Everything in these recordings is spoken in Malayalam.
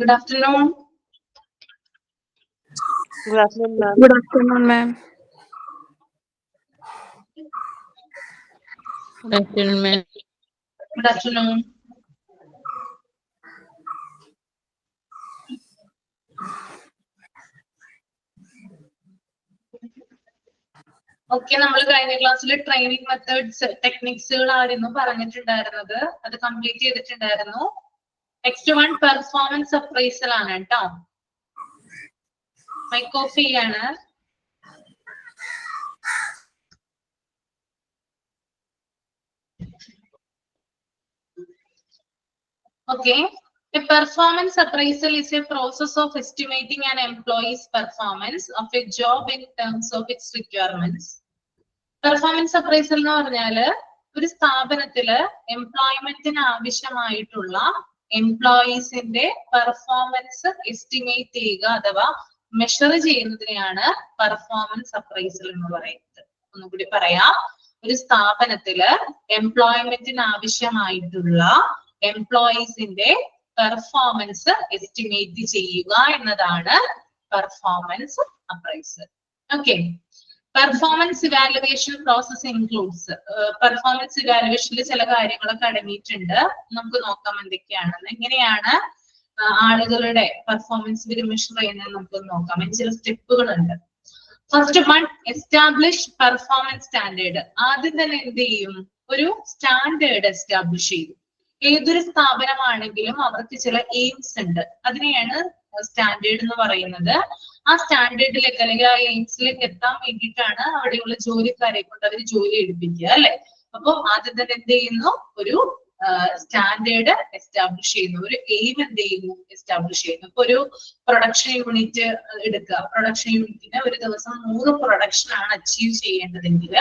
Good afternoon. Good afternoon, ma'am. Good afternoon, ma'am. Good afternoon, ma'am. Good afternoon. Okay, നമ്മൾ കഴിഞ്ഞ ക്ലാസ്സിൽ ട്രെയിനിങ് മെത്തേഡ്സ് ടെക്നിക്സുകളായിരുന്നു പറഞ്ഞിട്ടുണ്ടായിരുന്നത്. അത് കംപ്ലീറ്റ് ചെയ്തിട്ടുണ്ടായിരുന്നു. നെക്സ്റ്റ് വൺ പെർഫോമൻസ് അപ്രൈസൽ ആണ് കേട്ടോ. മൈക്ക് ഓഫ് ചെയ്യാണ്. Okay, a performance appraisal is a process of estimating an employee's performance of a job in terms of its requirements. Performance appraisal എന്ന് പറഞ്ഞാല് ഒരു സ്ഥാപനത്തില് എംപ്ലോയ്മെന്റിന് ആവശ്യമായിട്ടുള്ള എംപ്ലോയീസിന്റെ പെർഫോമൻസ് എസ്റ്റിമേറ്റ് ചെയ്യുക അഥവാ മെഷർ ചെയ്യുന്നതിനെയാണ് പെർഫോമൻസ് അപ്രൈസൽ എന്ന് പറയുന്നത്. ഒന്നുകൂടി പറയാം, ഒരു സ്ഥാപനത്തില് എംപ്ലോയ്മെന്റിന് ആവശ്യമായിട്ടുള്ള എംപ്ലോയീസിന്റെ പെർഫോമൻസ് എസ്റ്റിമേറ്റ് ചെയ്യുക എന്നതാണ് performance appraisal. Okay, performance evaluation process includes. Performance ഇവാലുവേഷനിൽ ചില കാര്യങ്ങളൊക്കെ അടങ്ങിയിട്ടുണ്ട്. നമുക്ക് നോക്കാം എന്തൊക്കെയാണെന്ന്. എങ്ങനെയാണ് ആളുകളുടെ പെർഫോമൻസ് ഇവർ മെഷർ ചെയ്യുന്നത് നമുക്ക് നോക്കാം. അതിന് ചില സ്റ്റെപ്പുകളുണ്ട്. First one, establish performance standard. ആദ്യം തന്നെ എന്ത് ചെയ്യും, ഒരു സ്റ്റാൻഡേർഡ് എസ്റ്റാബ്ലിഷ് ചെയ്യും. ഏതൊരു സ്ഥാപനമാണെങ്കിലും അവർക്ക് ചില എയിംസ് ഉണ്ട്, അതിനെയാണ് സ്റ്റാൻഡേർഡ് എന്ന് പറയുന്നത്. ആ സ്റ്റാൻഡേർഡിലേക്ക് അല്ലെങ്കിൽ ആ എയിംസിലേക്ക് എത്താൻ വേണ്ടിയിട്ടാണ് അവിടെയുള്ള ജോലിക്കാരെ കൊണ്ട് അവർ ജോലി എടുപ്പിക്കുക, അല്ലെ? അപ്പൊ ആദ്യം തന്നെ എന്ത് ചെയ്യുന്നു, ഒരു സ്റ്റാൻഡേർഡ് എസ്റ്റാബ്ലിഷ് ചെയ്യുന്നു, ഒരു എയിം എന്ത് ചെയ്യുന്നു, എസ്റ്റാബ്ലിഷ് ചെയ്യുന്നു. ഇപ്പൊ ഒരു പ്രൊഡക്ഷൻ യൂണിറ്റ് എടുക്കുക. പ്രൊഡക്ഷൻ യൂണിറ്റിന് ഒരു ദിവസം 100 പ്രൊഡക്ഷൻ ആണ് അച്ചീവ് ചെയ്യേണ്ടതെങ്കിൽ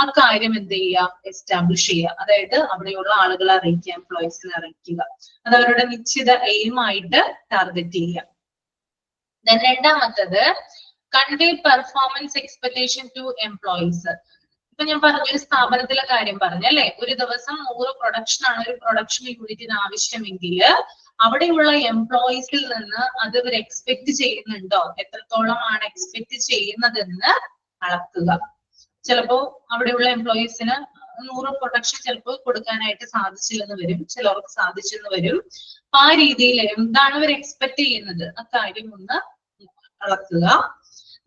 ആ കാര്യം എന്ത് ചെയ്യുക, എസ്റ്റാബ്ലിഷ് ചെയ്യുക. അതായത് അവിടെയുള്ള ആളുകളെ അറിയിക്കുക, എംപ്ലോയീസിനെ അറിയിക്കുക. അത് അവരുടെ നിശ്ചിത എയിം ആയിട്ട് ടാർഗറ്റ് ചെയ്യുക. രണ്ടാമത്തത്, convey performance expectation to employees. ഇപ്പൊ ഞാൻ പറഞ്ഞൊരു സ്ഥാപനത്തിലെ കാര്യം പറഞ്ഞല്ലേ, ഒരു ദിവസം 100 പ്രൊഡക്ഷൻ ആണ് ഒരു പ്രൊഡക്ഷൻ യൂണിറ്റിന് ആവശ്യമെങ്കിൽ അവിടെയുള്ള എംപ്ലോയീസിൽ നിന്ന് അത് ഇവർ എക്സ്പെക്ട് ചെയ്യുന്നുണ്ടോ, എത്രത്തോളമാണ് എക്സ്പെക്ട് ചെയ്യുന്നതെന്ന് അളക്കുക. ചിലപ്പോ അവിടെയുള്ള എംപ്ലോയീസിന് 100 പ്രൊഡക്ഷൻ ചിലപ്പോൾ കൊടുക്കാനായിട്ട് സാധിച്ചില്ലെന്ന് വരും, ചിലർക്ക് സാധിച്ചെന്ന് വരും. അപ്പൊ ആ രീതിയിൽ എന്താണ് ഇവർ എക്സ്പെക്ട് ചെയ്യുന്നത്, ആ കാര്യം ഒന്ന് അളക്കുക.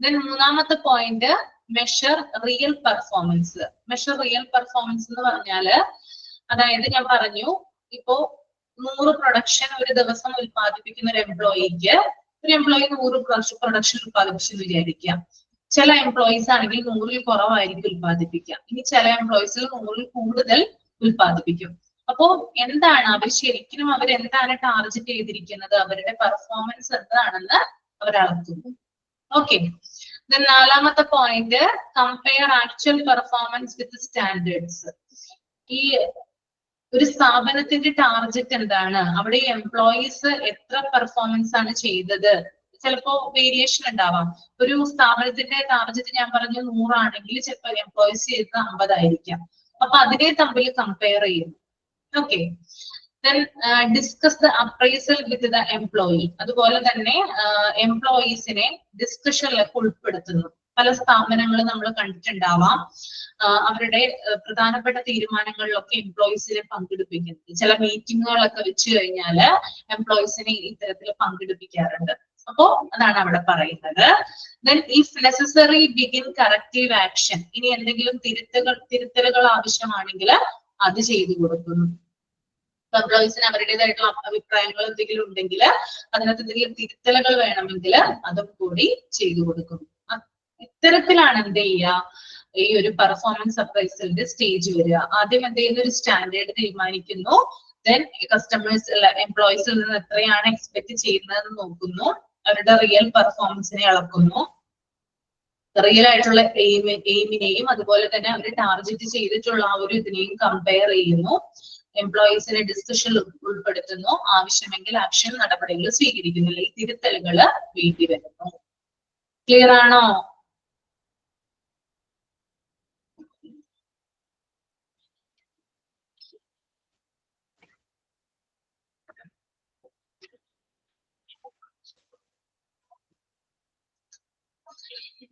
ദെൻ മൂന്നാമത്തെ point, measure real performance. Measure real performance എന്ന് പറഞ്ഞാല്, അതായത് ഞാൻ പറഞ്ഞു, ഇപ്പോ 100 പ്രൊഡക്ഷൻ ഒരു ദിവസം ഉത്പാദിപ്പിക്കുന്ന ഒരു എംപ്ലോയിക്ക്, ഒരു എംപ്ലോയി 100 പ്രൊഡക്ഷൻ ഉത്പാദിപ്പിച്ചെന്ന് വിചാരിക്കാം. ചില എംപ്ലോയീസ് ആണെങ്കിൽ 100-ൽ കുറവായിരിക്കും ഉത്പാദിപ്പിക്കുക. ഇനി ചില എംപ്ലോയീസിൽ 100-ൽ കൂടുതൽ ഉത്പാദിപ്പിക്കും. അപ്പോ എന്താണ് അവർ ശരിക്കും അവരെന്താണ് ടാർഗറ്റ് ചെയ്തിരിക്കുന്നത്, അവരുടെ പെർഫോമൻസ് എന്താണെന്ന് അവർ അളക്കുന്നു. ഓക്കെ, നാലാമത്തെ പോയിന്റ്, കമ്പയർ ആക്ച്വൽ പെർഫോമൻസ് വിത്ത് സ്റ്റാൻഡേർഡ്സ്. ഈ ഒരു സ്ഥാപനത്തിന്റെ ടാർഗറ്റ് എന്താണ്, അവിടെ എംപ്ലോയീസ് എത്ര പെർഫോമൻസ് ആണ് ചെയ്തത്, ചിലപ്പോ വേരിയേഷൻ ഉണ്ടാവാം. ഒരു സ്ഥാപനത്തിന്റെ ടാർഗറ്റ് ഞാൻ പറഞ്ഞു 100 ആണെങ്കിൽ ചിലപ്പോൾ എംപ്ലോയീസ് ചെയ്തത് 50 ആയിരിക്കാം. അപ്പൊ അതിനെ തമ്മിൽ കമ്പയർ ചെയ്യുന്നു. Okay, discuss the appraisal with the employee. അതുപോലെ തന്നെ എംപ്ലോയീസിനെ ഡിസ്കഷനിലൊക്കെ ഉൾപ്പെടുത്തുന്നു. പല സ്ഥാപനങ്ങളും നമ്മൾ കണ്ടിട്ടുണ്ടാവാം, അവരുടെ പ്രധാനപ്പെട്ട തീരുമാനങ്ങളിലൊക്കെ എംപ്ലോയീസിനെ പങ്കെടുപ്പിക്കുന്നത്. ചില മീറ്റിങ്ങുകളൊക്കെ വെച്ച് കഴിഞ്ഞാല് എംപ്ലോയീസിനെ ഇത്തരത്തിൽ പങ്കെടുപ്പിക്കാറുണ്ട്. അപ്പോ അതാണ് അവിടെ പറയുന്നത്. Then if necessary begin corrective action. ഇനി എന്തെങ്കിലും തിരുത്തലുകൾ ആവശ്യമാണെങ്കിൽ അത് ചെയ്തു കൊടുക്കുന്നു. എംപ്ലോയീസിന് അവരുടേതായിട്ടുള്ള അഭിപ്രായങ്ങൾ എന്തെങ്കിലും ഉണ്ടെങ്കിൽ അതിനകത്ത് എന്തെങ്കിലും തിരുത്തലുകൾ വേണമെങ്കിൽ അതും കൂടി ചെയ്തു കൊടുക്കുന്നു. ഇത്തരത്തിലാണ് എന്ത് ചെയ്യുക, ഈ ഒരു പെർഫോമൻസ് അപ്രൈസലിന്റെ സ്റ്റേജ് വരിക. ആദ്യം എന്ത് ചെയ്യുന്ന, ഒരു സ്റ്റാൻഡേർഡ് തീരുമാനിക്കുന്നു. ദെൻ കസ്റ്റമേഴ്സ് എംപ്ലോയീസിൽ നിന്ന് എത്രയാണ് എക്സ്പെക്ട് ചെയ്യുന്നതെന്ന് നോക്കുന്നു. അവരുടെ റിയൽ പെർഫോമൻസിനെ അളക്കുന്നു. റിയൽ ആയിട്ടുള്ള എയിമിനെയും അതുപോലെ തന്നെ അവർ ടാർഗറ്റ് ചെയ്തിട്ടുള്ള ആ ഒരു ഇതിനെയും കമ്പയർ ചെയ്യുന്നു. എംപ്ലോയീസിനെ ഡിസ്കഷനിൽ ഉൾപ്പെടുത്തുന്നു. ആവശ്യമെങ്കിൽ ആക്ഷൻ നടപടികൾ സ്വീകരിക്കുന്നില്ല. ഈ തിരുത്തലുകൾ വേണ്ടി വരുന്നു. ക്ലിയർ ആണോ?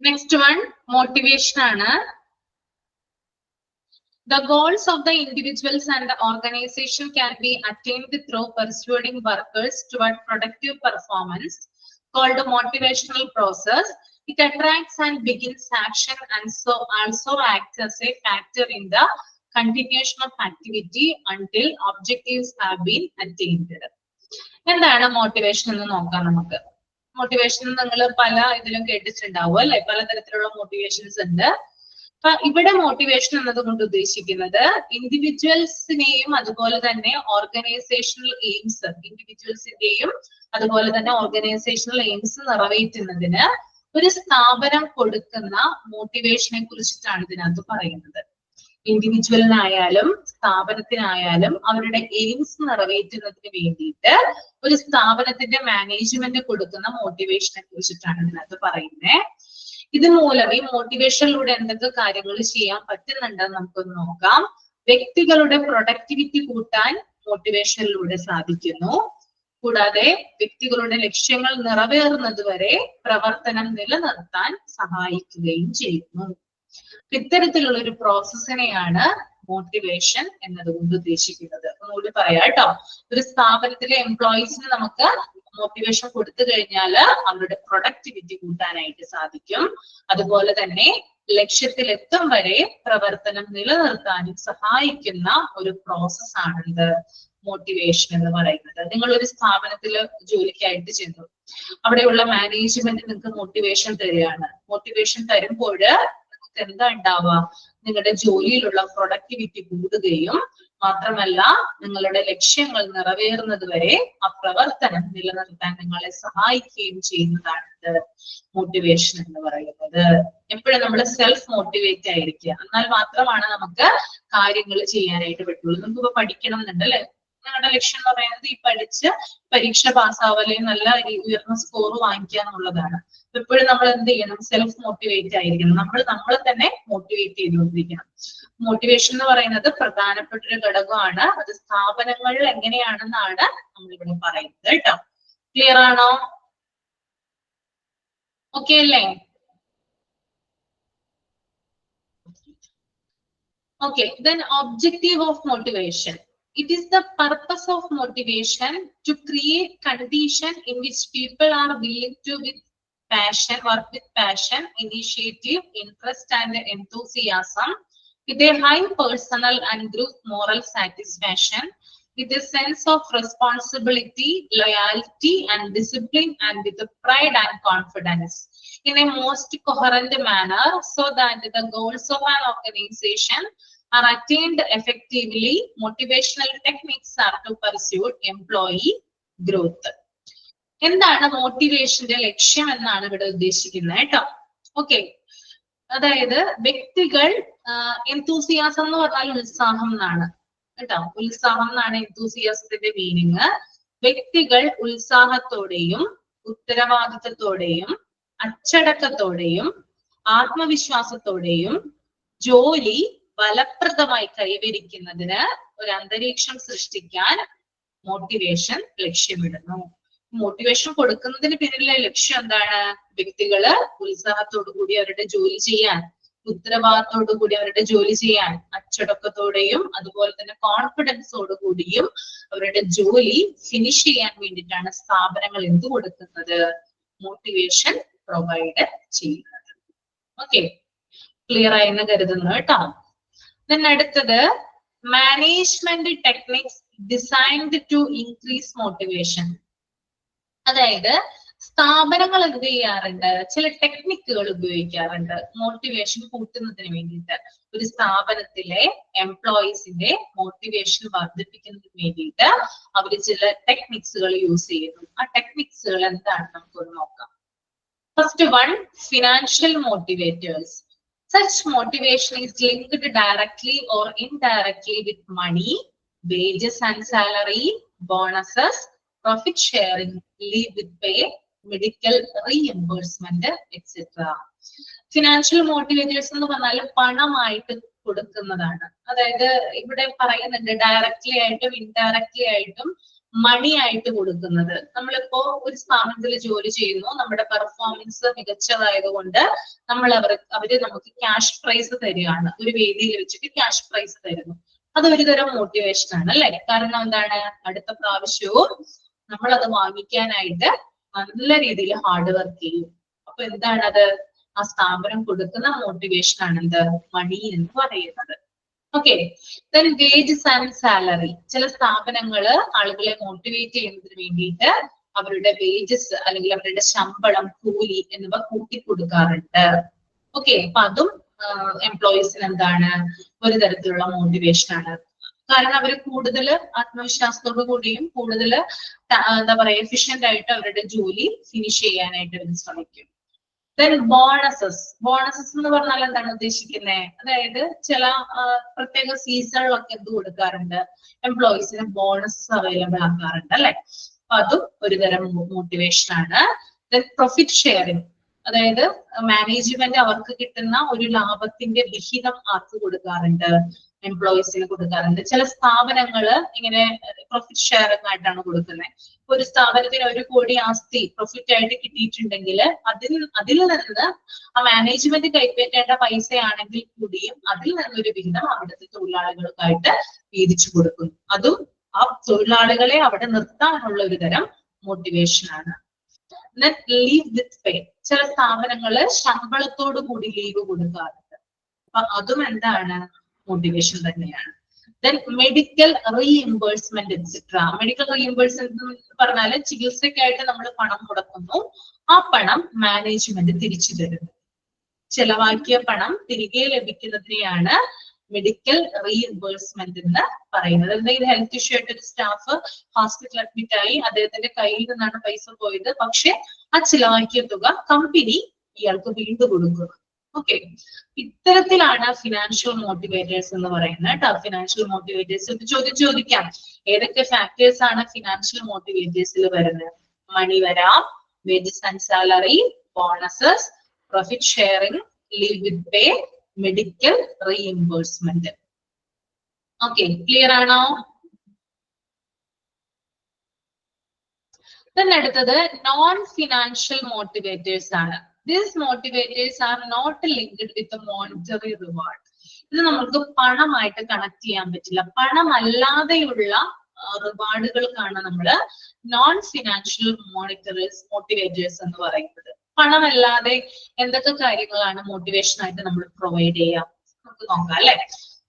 നെക്സ്റ്റ് വൺ മോട്ടിവേഷൻ ആണ്. The goals of the individuals and the organization can be attained through persuading workers toward productive performance, called a motivational process. It attracts and begins action and so also acts as a factor in the continuation of activity until objectives have been attained. എന്താണ് മോട്ടിവേഷൻ എന്ന് നോക്കാം നമുക്ക്. മോട്ടിവേഷൻ നിങ്ങൾ പല ഇതിലും കേട്ടിട്ടുണ്ടാവും അല്ലെ, പലതരത്തിലുള്ള മോട്ടിവേഷൻസ് ഉണ്ട്. അപ്പൊ ഇവിടെ മോട്ടിവേഷൻ എന്നതുകൊണ്ട് ഉദ്ദേശിക്കുന്നത് ഇൻഡിവിജ്വൽസിനെയും അതുപോലെ തന്നെ ഓർഗനൈസേഷണൽ എയിംസ്, ഇൻഡിവിജ്വൽസിന്റെയും അതുപോലെ തന്നെ ഓർഗനൈസേഷണൽ എയിംസ് നിറവേറ്റുന്നതിന് ഒരു സ്ഥാപനം കൊടുക്കുന്ന മോട്ടിവേഷനെ കുറിച്ചിട്ടാണ് ഇതിനകത്ത് പറയുന്നത്. ഇൻഡിവിജ്വലിനായാലും സ്ഥാപനത്തിനായാലും അവരുടെ എയിംസ് നിറവേറ്റുന്നതിന് വേണ്ടിയിട്ട് ഒരു സ്ഥാപനത്തിന്റെ മാനേജ്മെന്റ് കൊടുക്കുന്ന മോട്ടിവേഷനെ കുറിച്ചിട്ടാണ് ഇതിനകത്ത് പറയുന്നത്. ഇത് മൂലം ഈ മോട്ടിവേഷനിലൂടെ എന്തൊക്കെ കാര്യങ്ങൾ ചെയ്യാൻ പറ്റുന്നുണ്ടെന്ന് നമുക്കൊന്ന് നോക്കാം. വ്യക്തികളുടെ പ്രൊഡക്ടിവിറ്റി കൂട്ടാൻ മോട്ടിവേഷനിലൂടെ സാധിക്കുന്നു. കൂടാതെ വ്യക്തികളുടെ ലക്ഷ്യങ്ങൾ നിറവേറുന്നത് വരെ പ്രവർത്തനം നിലനിർത്താൻ സഹായിക്കുകയും ചെയ്യുന്നു. ഇത്തരത്തിലുള്ള ഒരു പ്രോസസ്സിനെയാണ് മോട്ടിവേഷൻ എന്നതുകൊണ്ട് ഉദ്ദേശിക്കുന്നത്. ഒന്നുകൂടി പറയാം കേട്ടോ. ഒരു സ്ഥാപനത്തിലെ എംപ്ലോയീസിന് നമുക്ക് മോട്ടിവേഷൻ കൊടുത്തു കഴിഞ്ഞാൽ അവരുടെ പ്രൊഡക്ടിവിറ്റി കൂട്ടാനായിട്ട് സാധിക്കും. അതുപോലെ തന്നെ ലക്ഷ്യത്തിലെത്തും വരെ പ്രവർത്തനം നിലനിർത്താനും സഹായിക്കുന്ന ഒരു പ്രോസസ്സാണിത് മോട്ടിവേഷൻ എന്ന് പറയുന്നത്. നിങ്ങൾ ഒരു സ്ഥാപനത്തിൽ ജോലിക്കായിട്ട് ചെന്നു, അവിടെയുള്ള മാനേജ്മെന്റ് നിങ്ങൾക്ക് മോട്ടിവേഷൻ തരികയാണ്. മോട്ടിവേഷൻ തരുമ്പോൾ നിങ്ങൾക്ക് എന്താ ഉണ്ടാവുക? നിങ്ങളുടെ ജോലിയിലുള്ള പ്രൊഡക്ടിവിറ്റി കൂടുകയും മാത്രമല്ല നിങ്ങളുടെ ലക്ഷ്യങ്ങൾ നിറവേറുന്നത് വരെ ആ പ്രവർത്തനം നിലനിർത്താൻ നിങ്ങളെ സഹായിക്കുകയും ചെയ്യുന്നതാണ് മോട്ടിവേഷൻ എന്ന് പറയുന്നത്. എപ്പോഴും നമ്മൾ സെൽഫ് മോട്ടിവേറ്റ് ആയിരിക്കുക, എന്നാൽ മാത്രമാണ് നമുക്ക് കാര്യങ്ങൾ ചെയ്യാനായിട്ട് പറ്റുള്ളൂ. നമുക്ക് ഇപ്പൊ പഠിക്കണം എന്നുണ്ട് അല്ലെ, നിങ്ങളുടെ ലക്ഷ്യം എന്ന് പറയുന്നത് ഈ പഠിച്ച് പരീക്ഷ പാസ്സാവലെ നല്ല ഉയർന്ന സ്കോർ വാങ്ങിക്കുക എന്നുള്ളതാണ്. എപ്പോഴും നമ്മൾ എന്ത് ചെയ്യണം? സെൽഫ് മോട്ടിവേറ്റ് ആയിരിക്കണം. നമ്മളെ തന്നെ മോട്ടിവേറ്റ് ചെയ്തുകൊണ്ടിരിക്കണം. മോട്ടിവേഷൻ എന്ന് പറയുന്നത് പ്രധാനപ്പെട്ട ഒരു ഘടകമാണ്. അത് സ്ഥാപനങ്ങളിൽ എങ്ങനെയാണെന്നാണ് നമ്മളിവിടെ പറയുന്നത് കേട്ടോ. ക്ലിയർ ആണോ? ഓക്കെ അല്ലേ? Okay, then objective of motivation. It is the purpose of motivation to create condition in which people are willing to work with passion, initiative, interest and enthusiasm, with a high personal and group moral satisfaction, with a sense of responsibility, loyalty and discipline, and with a pride and confidence in a most coherent manner, so that the goals of an organization are attained effectively. Motivational techniques are to pursue employee growth. എന്താണ് മോട്ടിവേഷന്റെ ലക്ഷ്യം എന്നാണ് ഇവിടെ ഉദ്ദേശിക്കുന്നത് കേട്ടോ. ഓക്കെ, അതായത് വ്യക്തികൾ എന്തൂസിയാസം എന്ന് പറഞ്ഞാൽ ഉത്സാഹം എന്നാണ് കേട്ടോ. ഉത്സാഹം എന്നാണ് എന്തൂസിയാസത്തിന്റെ മീനിങ്. വ്യക്തികൾ ഉത്സാഹത്തോടെയും ഉത്തരവാദിത്തത്തോടെയും അച്ചടക്കത്തോടെയും ആത്മവിശ്വാസത്തോടെയും ജോലി ഫലപ്രദമായി കൈവരിക്കുന്നതിന് ഒരു അന്തരീക്ഷം സൃഷ്ടിക്കാൻ മോട്ടിവേഷൻ ലക്ഷ്യമിടുന്നു. മോട്ടിവേഷൻ കൊടുക്കുന്നതിന് പിന്നിലെ ലക്ഷ്യം എന്താണ്? വ്യക്തികള് ഉത്സാഹത്തോടു കൂടി അവരുടെ ജോലി ചെയ്യാൻ, ഉത്തരവാദിത്തോടു കൂടി അവരുടെ ജോലി ചെയ്യാൻ, അച്ചടക്കത്തോടെയും അതുപോലെ തന്നെ കോൺഫിഡൻസോടു കൂടിയും അവരുടെ ജോലി ഫിനിഷ് ചെയ്യാൻ വേണ്ടിയിട്ടാണ് സ്ഥാപനങ്ങൾ എന്ത് കൊടുക്കുന്നത്? മോട്ടിവേഷൻ പ്രൊവൈഡ് ചെയ്യുന്നത്. ഓക്കെ, ക്ലിയർ ആയെന്ന് കരുതുന്നു കേട്ടോ. അടുത്തത് management techniques designed to increase motivation. അതായത് സ്ഥാപനങ്ങൾ എന്ത് ചെയ്യാറുണ്ട്? ചില ടെക്നിക്കുകൾ ഉപയോഗിക്കാറുണ്ട് മോട്ടിവേഷൻ കൂട്ടുന്നതിന് വേണ്ടിയിട്ട്. ഒരു സ്ഥാപനത്തിലെ എംപ്ലോയീസിന്റെ മോട്ടിവേഷൻ വർദ്ധിപ്പിക്കുന്നതിന് വേണ്ടിയിട്ട് അവർ ചില ടെക്നിക്സുകൾ യൂസ് ചെയ്യുന്നു. ആ ടെക്നിക്സുകൾ എന്താണ് നമുക്കൊന്ന് നോക്കാം. First one, financial motivators. Such motivation is linked directly or indirectly with money, wages and salary, bonuses, profit sharing, leave with pay, medical reimbursement, etc. Financial motivators എന്ന് പറഞ്ഞാൽ പണമായിട്ട് കൊടുക്കുന്നതാണ്. അതായത് ഇവിടെ പറയുന്നുണ്ട് ഡയറക്ട്ലി ആയിട്ടും ഇൻഡയറക്ട്ലി ആയിട്ടും മണി ആയിട്ട് കൊടുക്കുന്നത്. നമ്മളിപ്പോ ഒരു സ്ഥാപനത്തിൽ ജോലി ചെയ്യുന്നു, നമ്മുടെ പെർഫോമൻസ് മികച്ചതായതുകൊണ്ട് അവര് നമുക്ക് ക്യാഷ് പ്രൈസ് തരികയാണ്, ഒരു വേദിയിൽ വെച്ചിട്ട് ക്യാഷ് പ്രൈസ് തരുന്നു. അത് ഒരു തരം മോട്ടിവേഷൻ ആണ് അല്ലെ? കാരണം എന്താണ്, അടുത്ത പ്രാവശ്യവും നമ്മൾ അത് വാങ്ങിക്കാനായിട്ട് നല്ല രീതിയിൽ ഹാർഡ് വർക്ക് ചെയ്യും. അപ്പൊ എന്താണത്, ആ സ്ഥാപനം കൊടുക്കുന്ന മോട്ടിവേഷൻ ആണ് എന്ത്, മണി എന്ന് പറയുന്നത്. Okay, then wages and salary. ചില സ്ഥാപനങ്ങള് ആളുകളെ മോട്ടിവേറ്റ് ചെയ്യുന്നതിന് വേണ്ടിയിട്ട് അവരുടെ വേജസ് അല്ലെങ്കിൽ അവരുടെ ശമ്പളം, കൂലി എന്നിവ കൂട്ടിക്കൊടുക്കാറുണ്ട്. ഓക്കെ, അപ്പൊ അതും എംപ്ലോയീസിന് എന്താണ്, ഒരു തരത്തിലുള്ള മോട്ടിവേഷൻ ആണ്. കാരണം അവർ കൂടുതൽ ആത്മവിശ്വാസത്തോടു കൂടിയും കൂടുതൽ എന്താ പറയാ എഫിഷ്യന്റ് ആയിട്ട് അവരുടെ ജോലി ഫിനിഷ് ചെയ്യാനായിട്ട് അവർ ശ്രമിക്കും. Then bonuses. ബോണസസ് എന്ന് പറഞ്ഞാൽ എന്താണ് ഉദ്ദേശിക്കുന്നത്, അതായത് ചില പ്രത്യേക സീസണിലൊക്കെ എന്ത് കൊടുക്കാറുണ്ട്, എംപ്ലോയീസിന് ബോണസ് അവൈലബിൾ ആക്കാറുണ്ട് അല്ലെ? അപ്പൊ അതും ഒരു തരം മോട്ടിവേഷൻ ആണ്. ദെൻ പ്രോഫിറ്റ് ഷെയറിംഗ്, അതായത് മാനേജ്മെന്റ് അവർക്ക് കിട്ടുന്ന ഒരു ലാഭത്തിന്റെ വിഹിതം ആർക്ക് കൊടുക്കാറുണ്ട്, എംപ്ലോയീസിന് കൊടുക്കാറുണ്ട്. ചില സ്ഥാപനങ്ങള് ഇങ്ങനെ പ്രോഫിറ്റ് ഷെയറിംഗ് ആയിട്ടാണ് കൊടുക്കുന്നത്. ഒരു സ്ഥാപനത്തിന് 1 കോടി ആസ്തി പ്രോഫിറ്റ് ആയിട്ട് കിട്ടിയിട്ടുണ്ടെങ്കിൽ അതിൽ നിന്ന് ആ മാനേജ്മെന്റ് കൈപ്പറ്റേണ്ട പൈസയാണെങ്കിൽ കൂടിയും അതിൽ നിന്നൊരു വിഹിതം അവിടുത്തെ തൊഴിലാളികൾക്കായിട്ട് വീതിച്ചു കൊടുക്കുന്നു. അതും ആ തൊഴിലാളികളെ അവിടെ നിർത്താനുള്ള ഒരു തരം മോട്ടിവേഷൻ ആണ്. ലീവ് വിത്ത് പേ. ചില സ്ഥാപനങ്ങള് ശമ്പളത്തോടു കൂടി ലീവ് കൊടുക്കാറുണ്ട്. അപ്പൊ അതും എന്താണ്, മോട്ടിവേഷൻ തന്നെയാണ്. Then medical reimbursement etcetera. Medical reimbursement എന്ന് പറഞ്ഞാല് ചികിത്സക്കായിട്ട് നമ്മൾ പണം മുടക്കുന്നു, ആ പണം മാനേജ്മെന്റ് തിരിച്ചു തരുന്നു. ചെലവാക്കിയ പണം തിരികെ ലഭിക്കുന്നതിനെയാണ് മെഡിക്കൽ റീഇംബേഴ്സ്മെന്റ് എന്ന് പറയുന്നത്. എന്തെങ്കിലും ഹെൽത്ത് ഇഷ്യൂ ആയിട്ട് ഒരു സ്റ്റാഫ് ഹോസ്പിറ്റൽ അഡ്മിറ്റ് ആയി, അദ്ദേഹത്തിന്റെ കയ്യിൽ നിന്നാണ് പൈസ പോയത്, പക്ഷെ ആ ചിലവാക്കിയ തുക കമ്പനി ഇയാൾക്ക് വീണ്ടും കൊടുക്കുന്നു. ഓക്കെ, ഇത്തരത്തിലാണ് ഫിനാൻഷ്യൽ മോട്ടിവേറ്റേഴ്സ് എന്ന് പറയുന്നത്. ഫിനാൻഷ്യൽ മോട്ടിവേറ്റേഴ്സ് ചോദ്യം ചോദിക്കാം, ഏതൊക്കെ ഫാക്ടേഴ്സ് ആണ് ഫിനാൻഷ്യൽ മോട്ടിവേറ്റേഴ്സിൽ വരുന്നത്? മണി വരാം, wages and salary, bonuses, profit sharing, leave with pay, medical reimbursement. Okay, clear ആണോ? അടുത്തത് നോൺ ഫിനാൻഷ്യൽ മോട്ടിവേറ്റേഴ്സ് ആണ്. These motivators are not linked with a monetary reward. ഇത് നമുക്ക് പണമായിട്ട് കണക്ട് ചെയ്യാൻ പറ്റില്ല. പണമല്ലാതെയുള്ള റിവാർഡുകൾക്കാണ് നമ്മൾ നോൺ ഫിനാൻഷ്യൽ മോട്ടിവേറ്റേഴ്സ് എന്ന് പറയുന്നത്. പണമല്ലാതെ എന്തൊക്കെ കാര്യങ്ങളാണ് മോട്ടിവേഷൻ ആയിട്ട് നമ്മൾ പ്രൊവൈഡ് ചെയ്യുക, നമുക്ക് നോക്കാം അല്ലെ?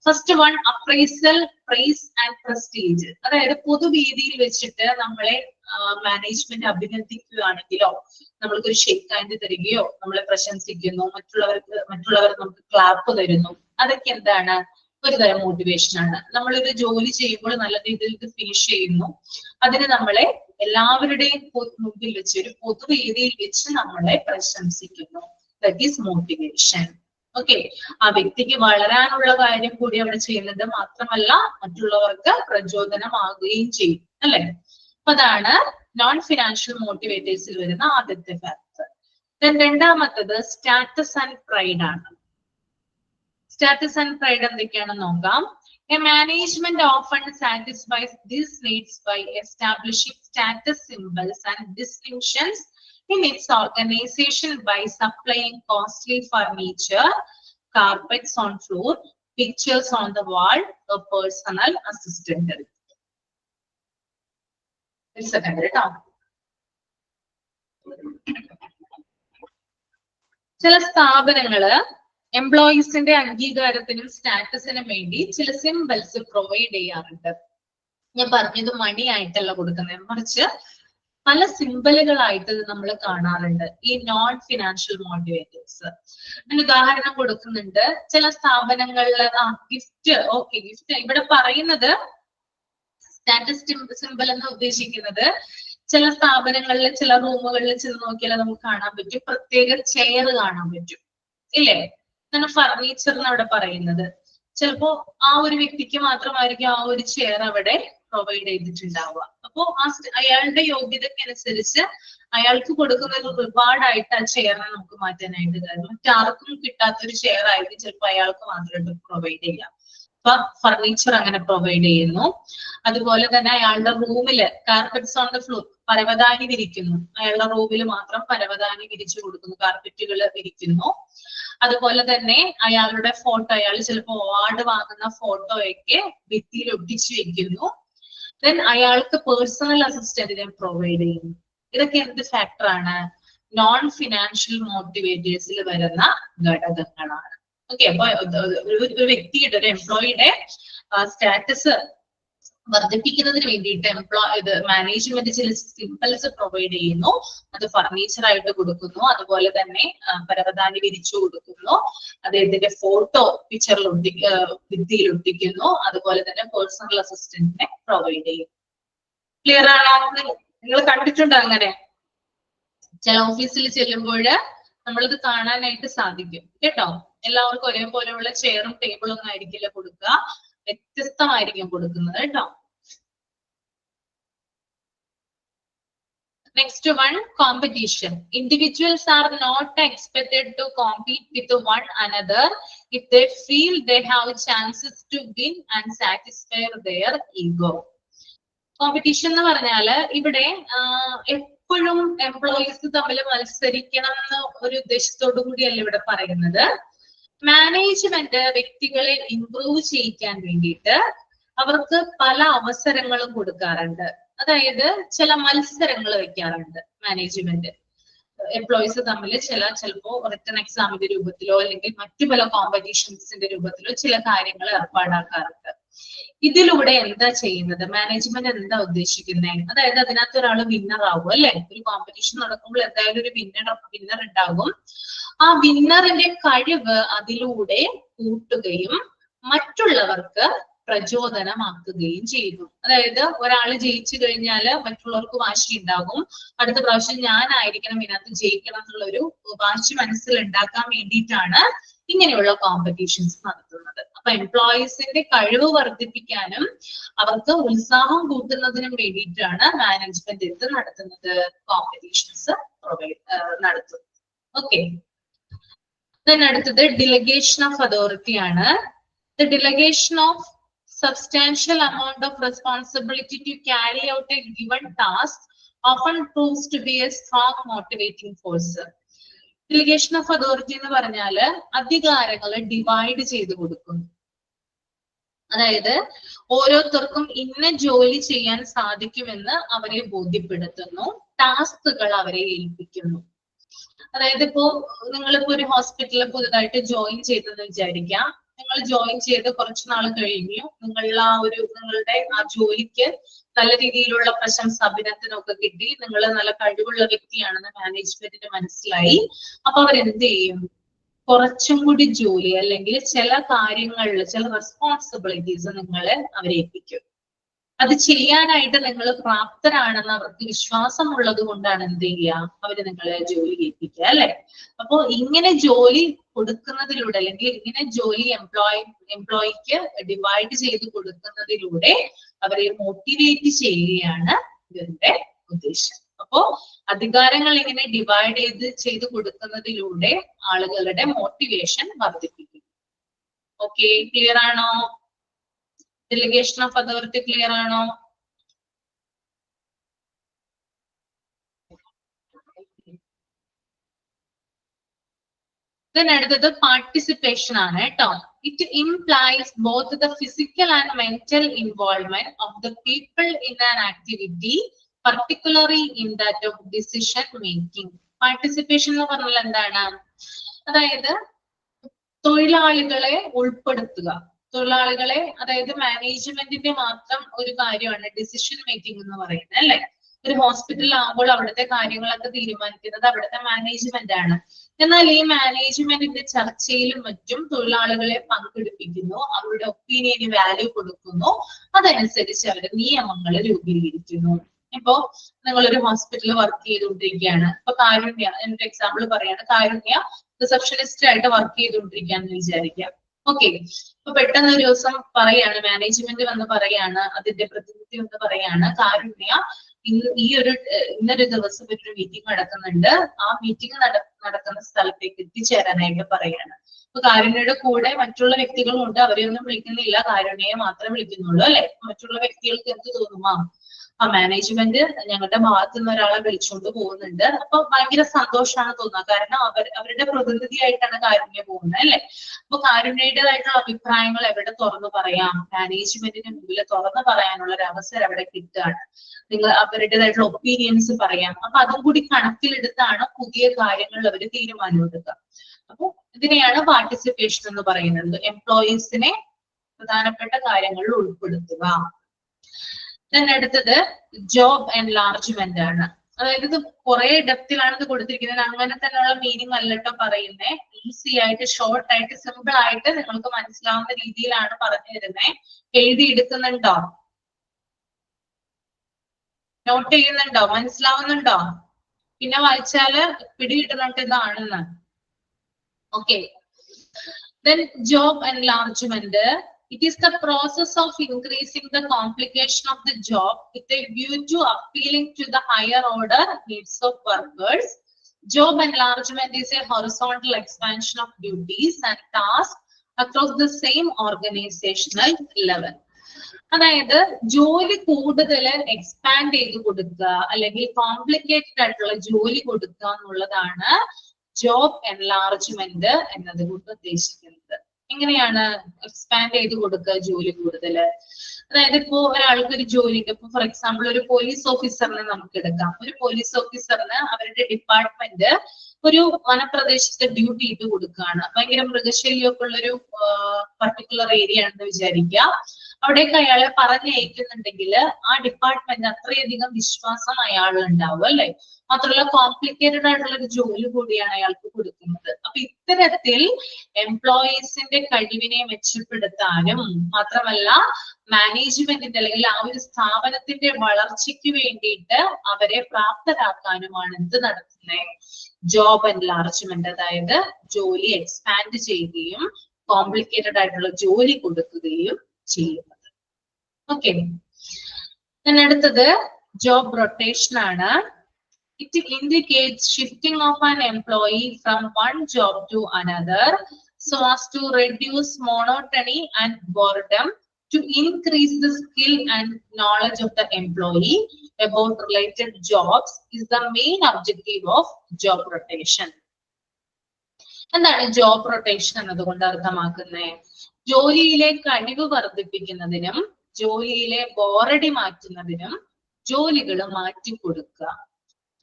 First one, appraisal, prize and prestige. അതായത് പൊതുവേദിയിൽ വെച്ചിട്ട് നമ്മളെ മാനേജ്മെന്റ് അഭിനന്ദിക്കുകയാണെങ്കിലോ, നമ്മൾക്കൊരു ഷേക്ക് ഹാൻഡ് തരികയോ, നമ്മളെ പ്രശംസിക്കുന്നു, മറ്റുള്ളവർ നമുക്ക് ക്ലാപ്പ് തരുന്നു, അതൊക്കെ എന്താണ്, ഒരു തരം മോട്ടിവേഷൻ ആണ്. നമ്മളൊരു ജോലി ചെയ്യുമ്പോൾ നല്ല രീതിയിൽ ഇത് ഫിനിഷ് ചെയ്യുന്നു, അതിന് നമ്മളെ എല്ലാവരുടെയും മുമ്പിൽ വെച്ച് ഒരു പൊതുവേദിയിൽ വെച്ച് നമ്മളെ പ്രശംസിക്കുന്നു. That is motivation. ഓക്കെ, ആ വ്യക്തിക്ക് വളരാനുള്ള കാര്യം കൂടി അവിടെ ചെയ്യുന്നത് മാത്രമല്ല, മറ്റുള്ളവർക്ക് പ്രചോദനമാകുകയും ചെയ്യും അല്ലെ? അപ്പൊ അതാണ് നോൺ ഫിനാൻഷ്യൽ മോട്ടിവേറ്റേഴ്സിൽ വരുന്ന ആദ്യത്തെ ഫാക്ടർ. രണ്ടാമത്തത് സ്റ്റാറ്റസ് ആൻഡ് പ്രൈഡ് ആണ്. സ്റ്റാറ്റസ് ആൻഡ് പ്രൈഡ് എന്തൊക്കെയാണെന്ന് നോക്കാം. A management often satisfies these needs by establishing status symbols and distinctions in its organization by supplying costly furniture, carpets on floor, pictures on the wall, a personal assistant. ചില സ്ഥാപനങ്ങള് എംപ്ലോയീസിന്റെ അംഗീകാരത്തിനും സ്റ്റാറ്റസിനും വേണ്ടി ചില സിംബൽസ് പ്രൊവൈഡ് ചെയ്യാറുണ്ട്. ഞാൻ പറഞ്ഞത് മണി ആയിട്ടല്ല കൊടുക്കുന്നത്, മറിച്ച് പല സിംബലുകളായിട്ട് നമ്മൾ കാണാറുണ്ട് ഈ നോൺ ഫിനാൻഷ്യൽ മോട്ടിവേറ്റേഴ്സ്. ഞാൻ ഉദാഹരണം കൊടുക്കുന്നുണ്ട്. ചില സ്ഥാപനങ്ങളിൽ ഗിഫ്റ്റ്, ഓക്കെ, ഗിഫ്റ്റ് ഇവിടെ പറയുന്നത് സ്റ്റാറ്റസ് സിംബൽ എന്ന് ഉദ്ദേശിക്കുന്നത് ചില സ്ഥാപനങ്ങളിൽ ചില റൂമുകളിൽ ചെന്ന് നോക്കിയാൽ നമുക്ക് കാണാൻ പറ്റും, പ്രത്യേക ചെയർ കാണാൻ പറ്റും ഇല്ലേ? അങ്ങനെ ഫർണിച്ചർ എന്ന് അവിടെ പറയുന്നത് ചിലപ്പോ ആ ഒരു വ്യക്തിക്ക് മാത്രമായിരിക്കും ആ ഒരു ചെയർ അവിടെ പ്രൊവൈഡ് ചെയ്തിട്ടുണ്ടാവുക. അപ്പോ അയാളുടെ യോഗ്യതയ്ക്കനുസരിച്ച് അയാൾക്ക് കൊടുക്കുന്ന ഒരു റിവാർഡായിട്ട് ആ ചെയറിനെ നമുക്ക് മാറ്റാനായിട്ട് കഴിയും. മറ്റാർക്കും കിട്ടാത്തൊരു ചെയർ ആയിരിക്കും ചിലപ്പോൾ അയാൾക്ക് മാത്രമായിട്ട് പ്രൊവൈഡ് ചെയ്യാം. ഫർണിച്ചർ അങ്ങനെ പ്രൊവൈഡ് ചെയ്യുന്നു. അതുപോലെ തന്നെ അയാളുടെ റൂമില് കാർപ്പറ്റ്സ് ഓൺ ദ ഫ്ലോർ, പരവതാനി വിരിക്കുന്നു. അയാളുടെ റൂമിൽ മാത്രം പരവതാനി വിരിച്ചു കൊടുക്കുന്നു, കാർപ്പറ്റുകൾ വിരിക്കുന്നു. അതുപോലെ തന്നെ അയാളുടെ ഫോട്ടോ, അയാൾ ചിലപ്പോൾ അവാർഡ് വാങ്ങുന്ന ഫോട്ടോയൊക്കെ ഭിത്തിയിൽ ഒട്ടിച്ചു വെക്കുന്നു. ദെൻ അയാൾക്ക് പേഴ്സണൽ അസിസ്റ്റന്റിനെ പ്രൊവൈഡ് ചെയ്യുന്നു. ഇതൊക്കെ എന്ത് ഫാക്ടറാണ്? നോൺ ഫിനാൻഷ്യൽ മോട്ടിവേറ്റേഴ്സിൽ വരുന്ന ഘടകങ്ങളാണ്. ഓക്കെ, അപ്പൊ ഒരു വ്യക്തിയുടെ, ഒരു എംപ്ലോയിയുടെ സ്റ്റാറ്റസ് വർദ്ധിപ്പിക്കുന്നതിന് വേണ്ടിയിട്ട് മാനേജ്മെന്റ് ചില സിമ്പിൾസ് പ്രൊവൈഡ് ചെയ്യുന്നു. അത് ഫർണിച്ചർ ആയിട്ട് കൊടുക്കുന്നു, അതുപോലെ തന്നെ പരവതാനി വിരിച്ചു കൊടുക്കുന്നു, അദ്ദേഹത്തിന്റെ ഫോട്ടോ പിക്ചറിൽ ഭിത്തിയിൽ ഒട്ടിക്കുന്നു, അതുപോലെ തന്നെ പേഴ്സണൽ അസിസ്റ്റന്റിനെ പ്രൊവൈഡ് ചെയ്യും. ക്ലിയർ ആണോ? നിങ്ങൾ കണ്ടിട്ടുണ്ടോ അങ്ങനെ? ചില ഓഫീസിൽ ചെല്ലുമ്പോൾ നമ്മളിത് കാണാനായിട്ട് സാധിക്കും കേട്ടോ. എല്ലാവർക്കും ഒരേപോലെയുള്ള ചെയറും ടേബിളും ഒന്നും ആയിരിക്കില്ല കൊടുക്കുക, വ്യത്യസ്തമായിരിക്കും കൊടുക്കുന്നത് കേട്ടോ. Next one, competition. Individuals are not expected to compete with one another if they feel they have chances to win and satisfy their ego. Competition എന്ന് പറഞ്ഞാല് ഇവിടെ എപ്പോഴും എംപ്ലോയീസ് തമ്മിൽ മത്സരിക്കണം എന്ന ഒരു ഉദ്ദേശത്തോടു കൂടിയല്ല ഇവിടെ പറയുന്നത്. മാനേജ്മെന്റ് വ്യക്തികളെ ഇംപ്രൂവ് ചെയ്യിക്കാൻ വേണ്ടിയിട്ട് അവർക്ക് പല അവസരങ്ങളും കൊടുക്കാറുണ്ട്. അതായത് ചില മത്സരങ്ങൾ വെക്കാറുണ്ട് മാനേജ്മെന്റ്. എംപ്ലോയീസ് തമ്മിൽ ചിലപ്പോ റിട്ടൺ എക്സാമിന്റെ രൂപത്തിലോ അല്ലെങ്കിൽ മറ്റു പല കോമ്പറ്റീഷൻസിന്റെ രൂപത്തിലോ ചില കാര്യങ്ങൾ ഏർപ്പാടാക്കാറുണ്ട്. ഇതിലൂടെ എന്താ ചെയ്യുന്നത്? മാനേജ്മെന്റ് എന്താ ഉദ്ദേശിക്കുന്നത്? അതായത് അതിനകത്ത് ഒരാൾ വിന്നർ ആകും അല്ലെ? ഒരു കോമ്പറ്റീഷൻ നടക്കുമ്പോൾ എന്തായാലും ഒരു വിന്നർ ഉണ്ടാകും. ആ വിന്നറിന്റെ കഴിവ് അതിലൂടെ കൂട്ടുകയും മറ്റുള്ളവർക്ക് പ്രചോദനമാക്കുകയും ചെയ്യുന്നു. അതായത് ഒരാൾ ജയിച്ചു കഴിഞ്ഞാല് മറ്റുള്ളവർക്ക് വാശി ഉണ്ടാകും, അടുത്ത പ്രാവശ്യം ഞാനായിരിക്കണം ഇതിനകത്ത് ജയിക്കണം എന്നുള്ള ഒരു വാശി മനസ്സിൽ ഉണ്ടാക്കാൻ വേണ്ടിയിട്ടാണ് ഇങ്ങനെയുള്ള കോമ്പറ്റീഷൻസ് നടത്തുന്നത്. അപ്പൊ എംപ്ലോയീസിന്റെ കഴിവ് വർദ്ധിപ്പിക്കാനും അവർക്ക് ഉത്സാഹം കൂട്ടുന്നതിനും വേണ്ടിയിട്ടാണ് മാനേജ്മെന്റ് എന്ത് നടത്തുന്നത്? കോമ്പറ്റീഷൻസ് നടത്തുന്നത്. ഓക്കെ, അടുത്തത് delegation of authority ആണ്. The delegation of substantial amount of responsibility to carry out a given task often proves to be a strong motivating force. Delegation of authority എന്ന് പറഞ്ഞാല് അധികാരങ്ങൾ ഡിവൈഡ് ചെയ്ത് കൊടുക്കുന്നു. അതായത് ഓരോരുത്തർക്കും ഇന്ന ജോലി ചെയ്യാൻ സാധിക്കുമെന്ന് അവരെ ബോധ്യപ്പെടുത്തുന്നു, ടാസ്കുകൾ അവരെ ഏൽപ്പിക്കുന്നു. അതായത് നിങ്ങളിപ്പോ ഒരു ഹോസ്പിറ്റലിൽ പുതുതായിട്ട് ജോയിൻ ചെയ്തെന്ന് വിചാരിക്കാം. നിങ്ങൾ ജോയിൻ ചെയ്ത് കുറച്ചു നാൾ കഴിഞ്ഞു നിങ്ങളുടെ ആ ജോലിക്ക് നല്ല രീതിയിലുള്ള പ്രശംസ, അഭിനന്ദനമൊക്കെ കിട്ടി, നിങ്ങൾ നല്ല കഴിവുള്ള വ്യക്തിയാണെന്ന് മാനേജ്മെന്റിന് മനസ്സിലായി. അപ്പൊ അവരെന്ത് ചെയ്യും? കുറച്ചും കൂടി ജോലി അല്ലെങ്കിൽ ചില കാര്യങ്ങളിൽ ചില റെസ്പോൺസിബിലിറ്റീസ് നിങ്ങളെ അവരെ ഏൽപ്പിക്കും. അത് ചെയ്യാനായിട്ട് നിങ്ങൾ പ്രാപ്തരാണെന്ന് അവർക്ക് വിശ്വാസമുള്ളത് കൊണ്ടാണ് എന്ത് ചെയ്യുക? അവര് നിങ്ങളെ ജോലി ഏൽപ്പിക്കുക അല്ലെ? അപ്പോ ഇങ്ങനെ ജോലി കൊടുക്കുന്നതിലൂടെ അല്ലെങ്കിൽ ഇങ്ങനെ ജോലി എംപ്ലോയിക്ക് ഡിവൈഡ് ചെയ്ത് കൊടുക്കുന്നതിലൂടെ അവരെ മോട്ടിവേറ്റ് ചെയ്യുകയാണ് ഇതിന്റെ ഉദ്ദേശം. അപ്പോ അധികാരങ്ങൾ ഇങ്ങനെ ഡിവൈഡ് ചെയ്ത് കൊടുക്കുന്നതിലൂടെ ആളുകളുടെ മോട്ടിവേഷൻ വർദ്ധിപ്പിക്കും. ഓക്കെ, ക്ലിയർ ആണോ? Delegation of authority clear ആണോ? Then അടുത്തത് പാർട്ടിസിപ്പേഷൻ ആണ് കേട്ടോ. It implies both the physical and mental involvement of the people in an activity, particularly in that of decision making. Participation എന്ന് പറഞ്ഞാൽ എന്താണ്? അതായത് തൊഴിലാളികളെ ഉൾപ്പെടുത്തുക. അതായത് മാനേജ്മെന്റിന്റെ മാത്രം ഒരു കാര്യമാണ് ഡിസിഷൻ മേക്കിംഗ് എന്ന് പറയുന്നത് അല്ലെ? ഒരു ഹോസ്പിറ്റലിൽ ആകുമ്പോൾ അവിടുത്തെ കാര്യങ്ങളൊക്കെ തീരുമാനിക്കുന്നത് അവിടുത്തെ മാനേജ്മെന്റ് ആണ്. എന്നാൽ ഈ മാനേജ്മെന്റിന്റെ ചർച്ചയിലും മറ്റും തൊഴിലാളികളെ പങ്കെടുപ്പിക്കുന്നു, അവരുടെ ഒപ്പീനിയന് വാല്യൂ കൊടുക്കുന്നു, അതനുസരിച്ച് അവരുടെ നിയമങ്ങൾ രൂപീകരിക്കുന്നു. ഇപ്പോ നിങ്ങളൊരു ഹോസ്പിറ്റലിൽ വർക്ക് ചെയ്തുകൊണ്ടിരിക്കുകയാണ്. ഇപ്പൊ കാരുണ്യ, എന്റെ എക്സാമ്പിൾ പറയാണ്, കാരുണ്യ റിസപ്ഷനിസ്റ്റ് ആയിട്ട് വർക്ക് ചെയ്തുകൊണ്ടിരിക്കുകയാണെന്ന് വിചാരിക്കാം. ഓക്കെ, ഇപ്പൊ പെട്ടെന്ന് ഒരു ദിവസം പറയാണ്, മാനേജ്മെന്റ് വന്ന് പറയാണ്, അതിന്റെ പ്രതിനിധി വന്ന് പറയാണ്, കാരുണ്യ ഇന്നൊരു ദിവസം ഒരു മീറ്റിംഗ് നടക്കുന്നുണ്ട്, ആ മീറ്റിംഗ് നടക്കുന്ന സ്ഥലത്തേക്ക് എത്തിച്ചേരാനായിട്ട് പറയാണ്. അപ്പൊ കാരുണ്യയുടെ കൂടെ മറ്റുള്ള വ്യക്തികളും ഉണ്ട്, അവരെയൊന്നും വിളിക്കുന്നില്ല, കാരുണ്യയെ മാത്രമേ വിളിക്കുന്നുള്ളൂ അല്ലെ. മറ്റുള്ള വ്യക്തികൾക്ക് എന്ത് തോന്നുമാ, ആ മാനേജ്മെന്റ് ഞങ്ങളുടെ ഭാഗത്തു നിന്ന് ഒരാളെ വിളിച്ചുകൊണ്ട് പോകുന്നുണ്ട്, അപ്പൊ ഭയങ്കര സന്തോഷമാണ് തോന്നുക. കാരണം അവരുടെ പ്രതിനിധിയായിട്ടാണ് കാരുണ്യ പോകുന്നത് അല്ലെ. അപ്പൊ കാരുണ്യയുടേതായിട്ടുള്ള അഭിപ്രായങ്ങൾ എവിടെ തുറന്നു പറയാം, മാനേജ്മെന്റിന് മുമ്പിൽ തുറന്നു പറയാനുള്ള ഒരു അവസരം അവിടെ കിട്ടുകയാണ്. നിങ്ങൾ അവരുടേതായിട്ടുള്ള ഒപ്പീനിയൻസ് പറയാം. അപ്പൊ അതും കൂടി കണക്കിലെടുത്താണ് പുതിയ കാര്യങ്ങൾ അവർ തീരുമാനമെടുക്കുക. അപ്പൊ ഇതിനെയാണ് പാർട്ടിസിപ്പേഷൻ എന്ന് പറയുന്നത്. എംപ്ലോയീസിനെ പ്രധാനപ്പെട്ട കാര്യങ്ങളിൽ ഉൾപ്പെടുത്തുക. അടുത്തത് ജോബ് എൻലാർജ്മെന്റ് ആണ്. അതായത് ഇത് കുറെ ഡെപ്തിലാണ് ഇത് കൊടുത്തിരിക്കുന്നത്. അങ്ങനെ തന്നെയുള്ള മീനിങ് അല്ലട്ടോ പറയുന്നത്. ഈസി ആയിട്ട്, ഷോർട്ട് ആയിട്ട്, സിമ്പിൾ ആയിട്ട് നിങ്ങൾക്ക് മനസ്സിലാവുന്ന രീതിയിലാണ് പറഞ്ഞു തരുന്നത്. എഴുതിയെടുക്കുന്നുണ്ടോ? നോട്ട് ചെയ്യുന്നുണ്ടോ? മനസ്സിലാവുന്നുണ്ടോ? പിന്നെ വായിച്ചാല് പിടികിട്ടുന്നുണ്ട് ഇതാണെന്ന്. Okay. Then job enlargement. It is the process of increasing the complication of the job with a view to appealing to the higher order needs of workers. Job enlargement is a horizontal expansion of duties and tasks across the same organizational level. അതായത് ജോലി കൂടുതൽ എക്സ്പാൻഡ് ചെയ്ത് കൊടുക്കുക അല്ലെങ്കിൽ കോംപ്ലിക്കേറ്റഡ് ആയിട്ടുള്ള ജോലി കൊടുക്കുക എന്നുള്ളതാണ് ജോബ് എൻലാർജ്മെന്റ് എന്നതുകൊണ്ട് ഉദ്ദേശിക്കുന്നത്. എങ്ങനെയാണ് എക്സ്പാൻഡ് ചെയ്ത് കൊടുക്കുക ജോലി കൂടുതല്? അതായത് ഇപ്പോ ഒരാൾക്ക് ഒരു ജോലിക്ക്, ഇപ്പൊ ഫോർ എക്സാമ്പിൾ ഒരു പോലീസ് ഓഫീസറിനെ നമുക്ക് എടുക്കാം. ഒരു പോലീസ് ഓഫീസറിന് അവരുടെ ഡിപ്പാർട്ട്മെന്റ് ഒരു വനപ്രദേശത്തെ ഡ്യൂട്ടി ഇട്ട് കൊടുക്കുകയാണ്. ഭയങ്കര മൃഗശല്യമൊക്കെ ഉള്ളൊരു പർട്ടിക്കുലർ ഏരിയ ആണെന്ന് വിചാരിക്കുക. അവിടേക്ക് അയാളെ പറഞ്ഞയക്കുന്നുണ്ടെങ്കിൽ ആ ഡിപ്പാർട്ട്മെന്റ് അത്രയധികം വിശ്വാസം അയാളുണ്ടാവും അല്ലെ. മാത്രമല്ല കോംപ്ലിക്കേറ്റഡ് ആയിട്ടുള്ള ഒരു ജോലി കൂടിയാണ് അയാൾക്ക് കൊടുക്കുന്നത്. അപ്പൊ ഇത്തരത്തിൽ എംപ്ലോയീസിന്റെ കഴിവിനെ മെച്ചപ്പെടുത്താനും മാത്രമല്ല മാനേജ്മെന്റിന്റെ അല്ലെങ്കിൽ ആ ഒരു സ്ഥാപനത്തിന്റെ വളർച്ചയ്ക്ക് വേണ്ടിയിട്ട് അവരെ പ്രാപ്തരാക്കാനുമാണ് എന്ത് നടത്തുന്നത്? Job enlargement. അതായത് ജോലി എക്സ്പാൻഡ് ചെയ്യുകയും കോംപ്ലിക്കേറ്റഡ് ആയിട്ടുള്ള ജോലി കൊടുക്കുകയും ചെയ്യുന്നത്. ഓക്കെ. അടുത്തത് ജോബ് റൊട്ടേഷൻ ആണ്. It indicates shifting of an employee from one job to another so as to reduce monotony and boredom, to increase the skill and knowledge of the employee about related jobs is the main objective of job rotation. എന്താണ് ജോബ് റൊട്ടേഷൻ എന്നതുകൊണ്ട് അർത്ഥമാക്കുന്നത്? ജോലിയിലെ കഴിവ് വർദ്ധിപ്പിക്കുന്നതിനും ജോലിയിലെ ബോറടി മാറ്റുന്നതിനും ജോലികൾ മാറ്റിക്കൊടുക്കുക.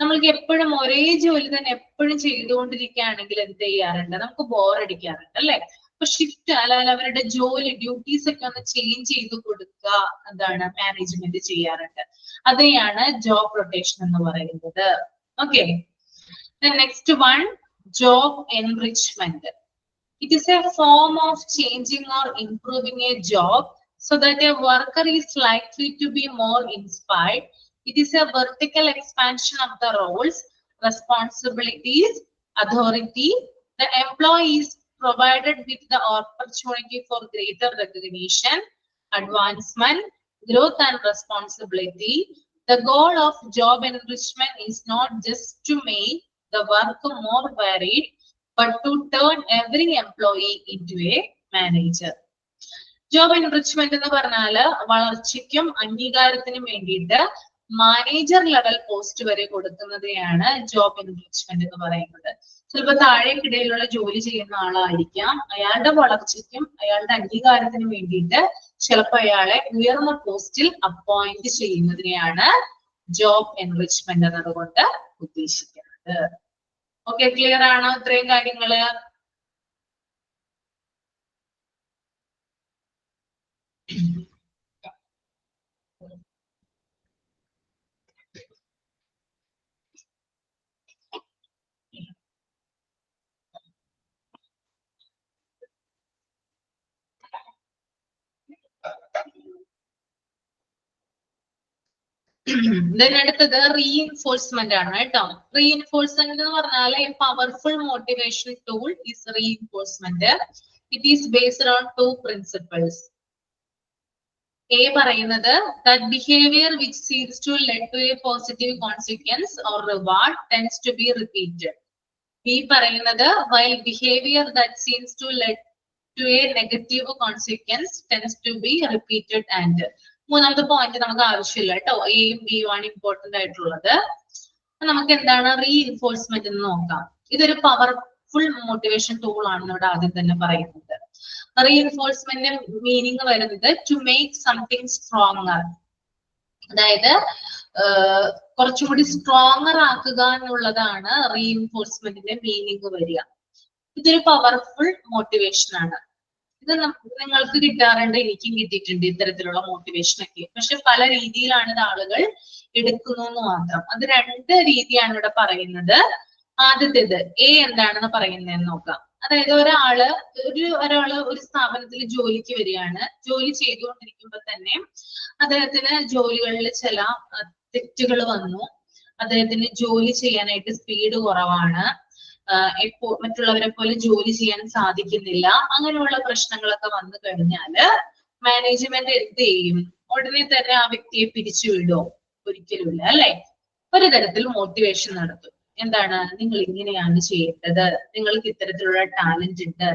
നമ്മൾക്ക് എപ്പോഴും ഒരേ ജോലി തന്നെ എപ്പോഴും ചെയ്തുകൊണ്ടിരിക്കുകയാണെങ്കിൽ എന്ത് ചെയ്യാറുണ്ട്? നമുക്ക് ബോറടിക്കാറുണ്ട് അല്ലെ. അപ്പൊ ഷിഫ്റ്റ് അല്ലെങ്കിൽ അവരുടെ ജോലി ഡ്യൂട്ടീസ് ഒക്കെ ഒന്ന് ചേഞ്ച് ചെയ്ത് കൊടുക്കുക എന്താണ് മാനേജ്മെന്റ് ചെയ്യാറുണ്ട്. അതെയാണ് ജോബ് റൊട്ടേഷൻ എന്ന് പറയുന്നത്. Okay. Next one, job enrichment. It is a form of changing or improving a job so that a worker is likely to be more inspired. It is a vertical expansion of the roles, responsibilities, authority. The employee is provided with the opportunity for greater recognition, advancement, growth and responsibility. The goal of job enrichment is not just to make the work more varied, but to turn every employee into a manager. Job enrichment എന്ന് പറഞ്ഞാല് വളർച്ചയ്ക്കും അംഗീകാരത്തിനും വേണ്ടിയിട്ട് മാനേജർ ലെവൽ പോസ്റ്റ് വരെ കൊടുക്കുന്നതിനെയാണ് ജോബ് എൻറിച്ച്മെന്റ് എന്ന് പറയുന്നത്. ചിലപ്പോൾ താഴേക്കിടയിലുള്ള ജോലി ചെയ്യുന്ന ആളായിരിക്കാം. അയാളുടെ വളർച്ചയ്ക്കും അയാളുടെ അംഗീകാരത്തിനും വേണ്ടിയിട്ട് ചിലപ്പോൾ അയാളെ ഉയർന്ന പോസ്റ്റിൽ അപ്പോയിന്റ് ചെയ്യുന്നതിനെയാണ് ജോബ് എൻറിച്ച്മെന്റ് എന്നതുകൊണ്ട് ഉദ്ദേശിക്കുന്നത്. ഓക്കെ, ക്ലിയർ ആണോ ഇത്രയും കാര്യങ്ങള്? അടുത്തത് റീഇൻഫോഴ്സ്മെന്റ് ആണ് കേട്ടോ. റീഇൻഫോഴ്സ്മെന്റ് എന്ന് പറഞ്ഞാൽ A powerful motivation tool is reinforcement. It is based on 2 principles. A പറയുന്നത് that behavior which seems to lead to a positive consequence or reward tends to be repeated. B പറയുന്നത് while behavior that seems to lead to a negative consequence tends to be repeated and. മൂന്നാമത്തെ പോയിന്റ് നമുക്ക് ആവശ്യമില്ല കേട്ടോ, എയും ബിയും ആണ് ഇമ്പോർട്ടന്റ് ആയിട്ടുള്ളത്. നമുക്ക് എന്താണ് റീഇൻഫോഴ്സ്മെന്റ് എന്ന് നോക്കാം. ഇതൊരു പവർഫുൾ മോട്ടിവേഷൻ ടൂൾ ആണെന്ന് ഇവിടെ ആദ്യം തന്നെ പറയുന്നത്. റീഇൻഫോഴ്സ്മെന്റ് മീനിങ് വരുന്നത് ടു മേക്ക് സംതിങ് സ്ട്രോങ്ങർ, അതായത് കുറച്ചും കൂടി സ്ട്രോങ്ങർ ആക്കുക എന്നുള്ളതാണ് റീഇൻഫോഴ്സ്മെന്റിന്റെ മീനിങ് വരിക. ഇതൊരു പവർഫുൾ മോട്ടിവേഷൻ ആണ്. ഇത് നിങ്ങൾക്ക് കിട്ടാറുണ്ട്, എനിക്കും കിട്ടിയിട്ടുണ്ട് ഇത്തരത്തിലുള്ള മോട്ടിവേഷൻ ഒക്കെ. പക്ഷെ പല രീതിയിലാണ് ഇത് ആളുകൾ എടുക്കുന്നു എന്ന് മാത്രം. അത് രണ്ട് രീതിയാണ് ഇവിടെ പറയുന്നത്. ആദ്യത്തേത് എ എന്താണെന്ന് പറയുന്നതെന്ന് നോക്കാം. അതായത് ഒരാള് ഒരു സ്ഥാപനത്തിൽ ജോലിക്ക് വരികയാണ്. ജോലി ചെയ്തുകൊണ്ടിരിക്കുമ്പോൾ തന്നെ അദ്ദേഹത്തിന് ജോലികളിൽ ചില തെറ്റുകൾ വന്നു. അദ്ദേഹത്തിന് ജോലി ചെയ്യാനായിട്ട് സ്പീഡ് കുറവാണ്, മറ്റുള്ളവരെ പോലെ ജോലി ചെയ്യാൻ സാധിക്കുന്നില്ല. അങ്ങനെയുള്ള പ്രശ്നങ്ങളൊക്കെ വന്നു കഴിഞ്ഞാല് മാനേജ്മെന്റ് എന്ത് ചെയ്യും? ഉടനെ തന്നെ ആ വ്യക്തിയെ പിരിച്ചുവിടുമോ? ഒരിക്കലുമില്ല, അല്ലെ? ഒരു തരത്തിൽ മോട്ടിവേഷൻ നടത്തും. എന്താണ്? നിങ്ങൾ ഇങ്ങനെയാണ് ചെയ്യേണ്ടത്, നിങ്ങൾക്ക് ഇത്തരത്തിലുള്ള ടാലന്റ് ഉണ്ട്,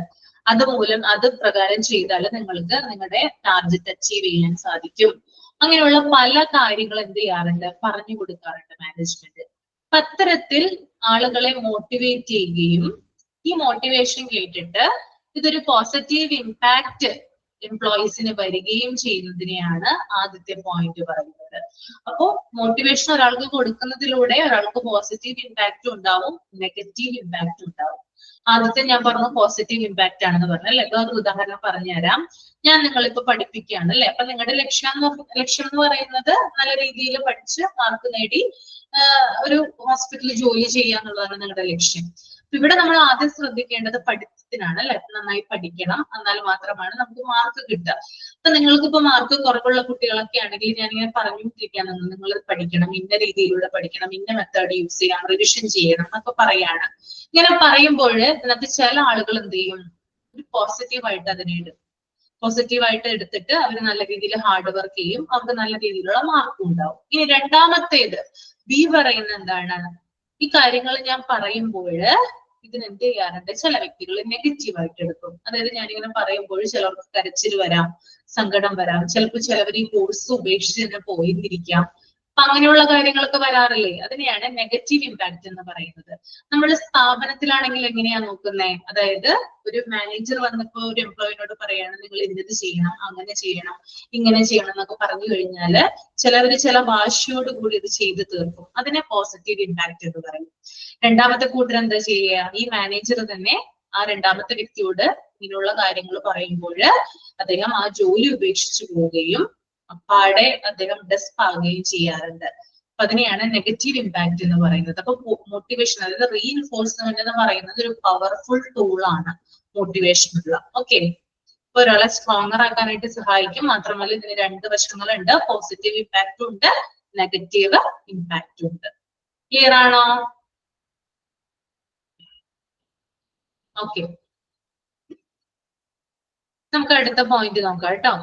അതുമൂലം അത് പ്രകാരം ചെയ്താൽ നിങ്ങൾക്ക് നിങ്ങളുടെ ടാർഗറ്റ് അച്ചീവ് ചെയ്യാൻ സാധിക്കും. അങ്ങനെയുള്ള പല കാര്യങ്ങൾ എന്ത് ചെയ്യാറുണ്ട്? പറഞ്ഞു കൊടുക്കാറുണ്ട് മാനേജ്മെന്റ്. അത്തരത്തിൽ ആളുകളെ മോട്ടിവേറ്റ് ചെയ്യുകയും ഈ മോട്ടിവേഷൻ കേട്ടിട്ട് ഇതൊരു പോസിറ്റീവ് ഇമ്പാക്ട് എംപ്ലോയീസിന് വരികയും ചെയ്യുന്നതിനെയാണ് ആദ്യത്തെ പോയിന്റ് പറയുന്നത്. അപ്പോ മോട്ടിവേഷൻ ഒരാൾക്ക് കൊടുക്കുന്നതിലൂടെ ഒരാൾക്ക് പോസിറ്റീവ് ഇമ്പാക്റ്റും ഉണ്ടാവും, നെഗറ്റീവ് ഇമ്പാക്റ്റും ഉണ്ടാവും. ആദ്യത്തെ ഞാൻ പറഞ്ഞ പോസിറ്റീവ് ഇമ്പാക്റ്റ് ആണെന്ന് പറഞ്ഞു, അല്ലെ? വേറൊരു ഉദാഹരണം പറഞ്ഞുതരാം. ഞാൻ നിങ്ങളിപ്പോ പഠിപ്പിക്കുകയാണ്, അല്ലെ? അപ്പൊ നിങ്ങളുടെ ലക്ഷ്യം എന്ന് പറയുന്നത് നല്ല രീതിയിൽ പഠിച്ച് മാർക്ക് നേടി ഒരു ഹോസ്പിറ്റലിൽ ജോലി ചെയ്യുക എന്നുള്ളതാണ് നിങ്ങളുടെ ലക്ഷ്യം. ഇവിടെ നമ്മൾ ആദ്യം ശ്രദ്ധിക്കേണ്ടത് പഠിത്തത്തിനാണ്, അല്ലെ? നന്നായി പഠിക്കണം, എന്നാൽ മാത്രമാണ് നമുക്ക് മാർക്ക് കിട്ടുക. അപ്പൊ നിങ്ങൾക്ക് ഇപ്പൊ മാർക്ക് കുറവുള്ള കുട്ടികളൊക്കെ ആണെങ്കിൽ ഞാനിങ്ങനെ പറഞ്ഞുകൊണ്ടിരിക്കുകയാണ്, നിങ്ങൾ പഠിക്കണം, ഇന്ന രീതിയിലൂടെ പഠിക്കണം, ഇന്ന മെത്തേഡ് യൂസ് ചെയ്യണം, റിവിഷൻ ചെയ്യണം എന്നൊക്കെ പറയാണ്. ഇങ്ങനെ പറയുമ്പോൾ ഇതിനകത്ത് ചില ആളുകൾ എന്ത് ചെയ്യും? ഒരു പോസിറ്റീവായിട്ട് അതിനെ എടുക്കും. പോസിറ്റീവായിട്ട് എടുത്തിട്ട് അവർ നല്ല രീതിയിൽ ഹാർഡ് വർക്ക് ചെയ്യും, അവർക്ക് നല്ല രീതിയിലുള്ള മാർക്കും ഉണ്ടാവും. ഇനി രണ്ടാമത്തേത് ബി പറയുന്ന എന്താണ്? ഈ കാര്യങ്ങൾ ഞാൻ പറയുമ്പോൾ ഇതിനെന്ത് ചെയ്യാറുണ്ട്? ചില വ്യക്തികൾ നെഗറ്റീവായിട്ട് എടുക്കും. അതായത് ഞാനിങ്ങനെ പറയുമ്പോൾ ചിലർക്ക് കരച്ചിൽ വരാം, സങ്കടം വരാം, ചിലപ്പോൾ ചിലവർ ഈ കോഴ്സ് ഉപേക്ഷിച്ച് തന്നെ പോയിരിക്കാം. അപ്പൊ അങ്ങനെയുള്ള കാര്യങ്ങളൊക്കെ വരാറില്ലേ? അതിനെയാണ് നെഗറ്റീവ് ഇമ്പാക്ട് എന്ന് പറയുന്നത്. നമ്മൾ സ്ഥാപനത്തിലാണെങ്കിൽ എങ്ങനെയാ നോക്കുന്നത്? അതായത് ഒരു മാനേജർ വന്നപ്പോ ഒരു എംപ്ലോയിനോട് പറയാണ്, നിങ്ങൾ ഇന്നത് ചെയ്യണം, അങ്ങനെ ചെയ്യണം, ഇങ്ങനെ ചെയ്യണം എന്നൊക്കെ പറഞ്ഞു കഴിഞ്ഞാല് ചിലവര് ചില വാശിയോട് കൂടി ഇത് ചെയ്ത് തീർക്കും. അതിനെ പോസിറ്റീവ് ഇമ്പാക്ട് എന്ന് പറയും. രണ്ടാമത്തെ കൂട്ടർ എന്താ ചെയ്യുക? ഈ മാനേജർ തന്നെ ആ രണ്ടാമത്തെ വ്യക്തിയോട് ഇങ്ങനെയുള്ള കാര്യങ്ങൾ പറയുമ്പോൾ അദ്ദേഹം ആ ജോലി ഉപേക്ഷിച്ചു പോവുകയും അപ്പാടെ അദ്ദേഹം ഡെസ്പ് ആവുകയും ചെയ്യാറുണ്ട്. അപ്പൊ അതിനെയാണ് നെഗറ്റീവ് ഇമ്പാക്ട് എന്ന് പറയുന്നത്. അപ്പൊ മോട്ടിവേഷൻ, അതായത് റീഇൻഫോഴ്സ്മെന്റ് എന്ന് പറയുന്നത് ഒരു പവർഫുൾ ടൂൾ ആണ് മോട്ടിവേഷനുള്ള. ഓക്കെ, ഇപ്പൊ ഒരാളെ സ്ട്രോങ്ങർ ആക്കാനായിട്ട് സഹായിക്കും. മാത്രമല്ല ഇതിന് രണ്ട് വശങ്ങളുണ്ട്, പോസിറ്റീവ് ഇമ്പാക്റ്റും ഉണ്ട്, നെഗറ്റീവ് ഇമ്പാക്റ്റും ഉണ്ട്. ക്ലിയർ ആണോ? ഓക്കെ, നമുക്ക് അടുത്ത പോയിന്റ് നോക്കാം കേട്ടോ.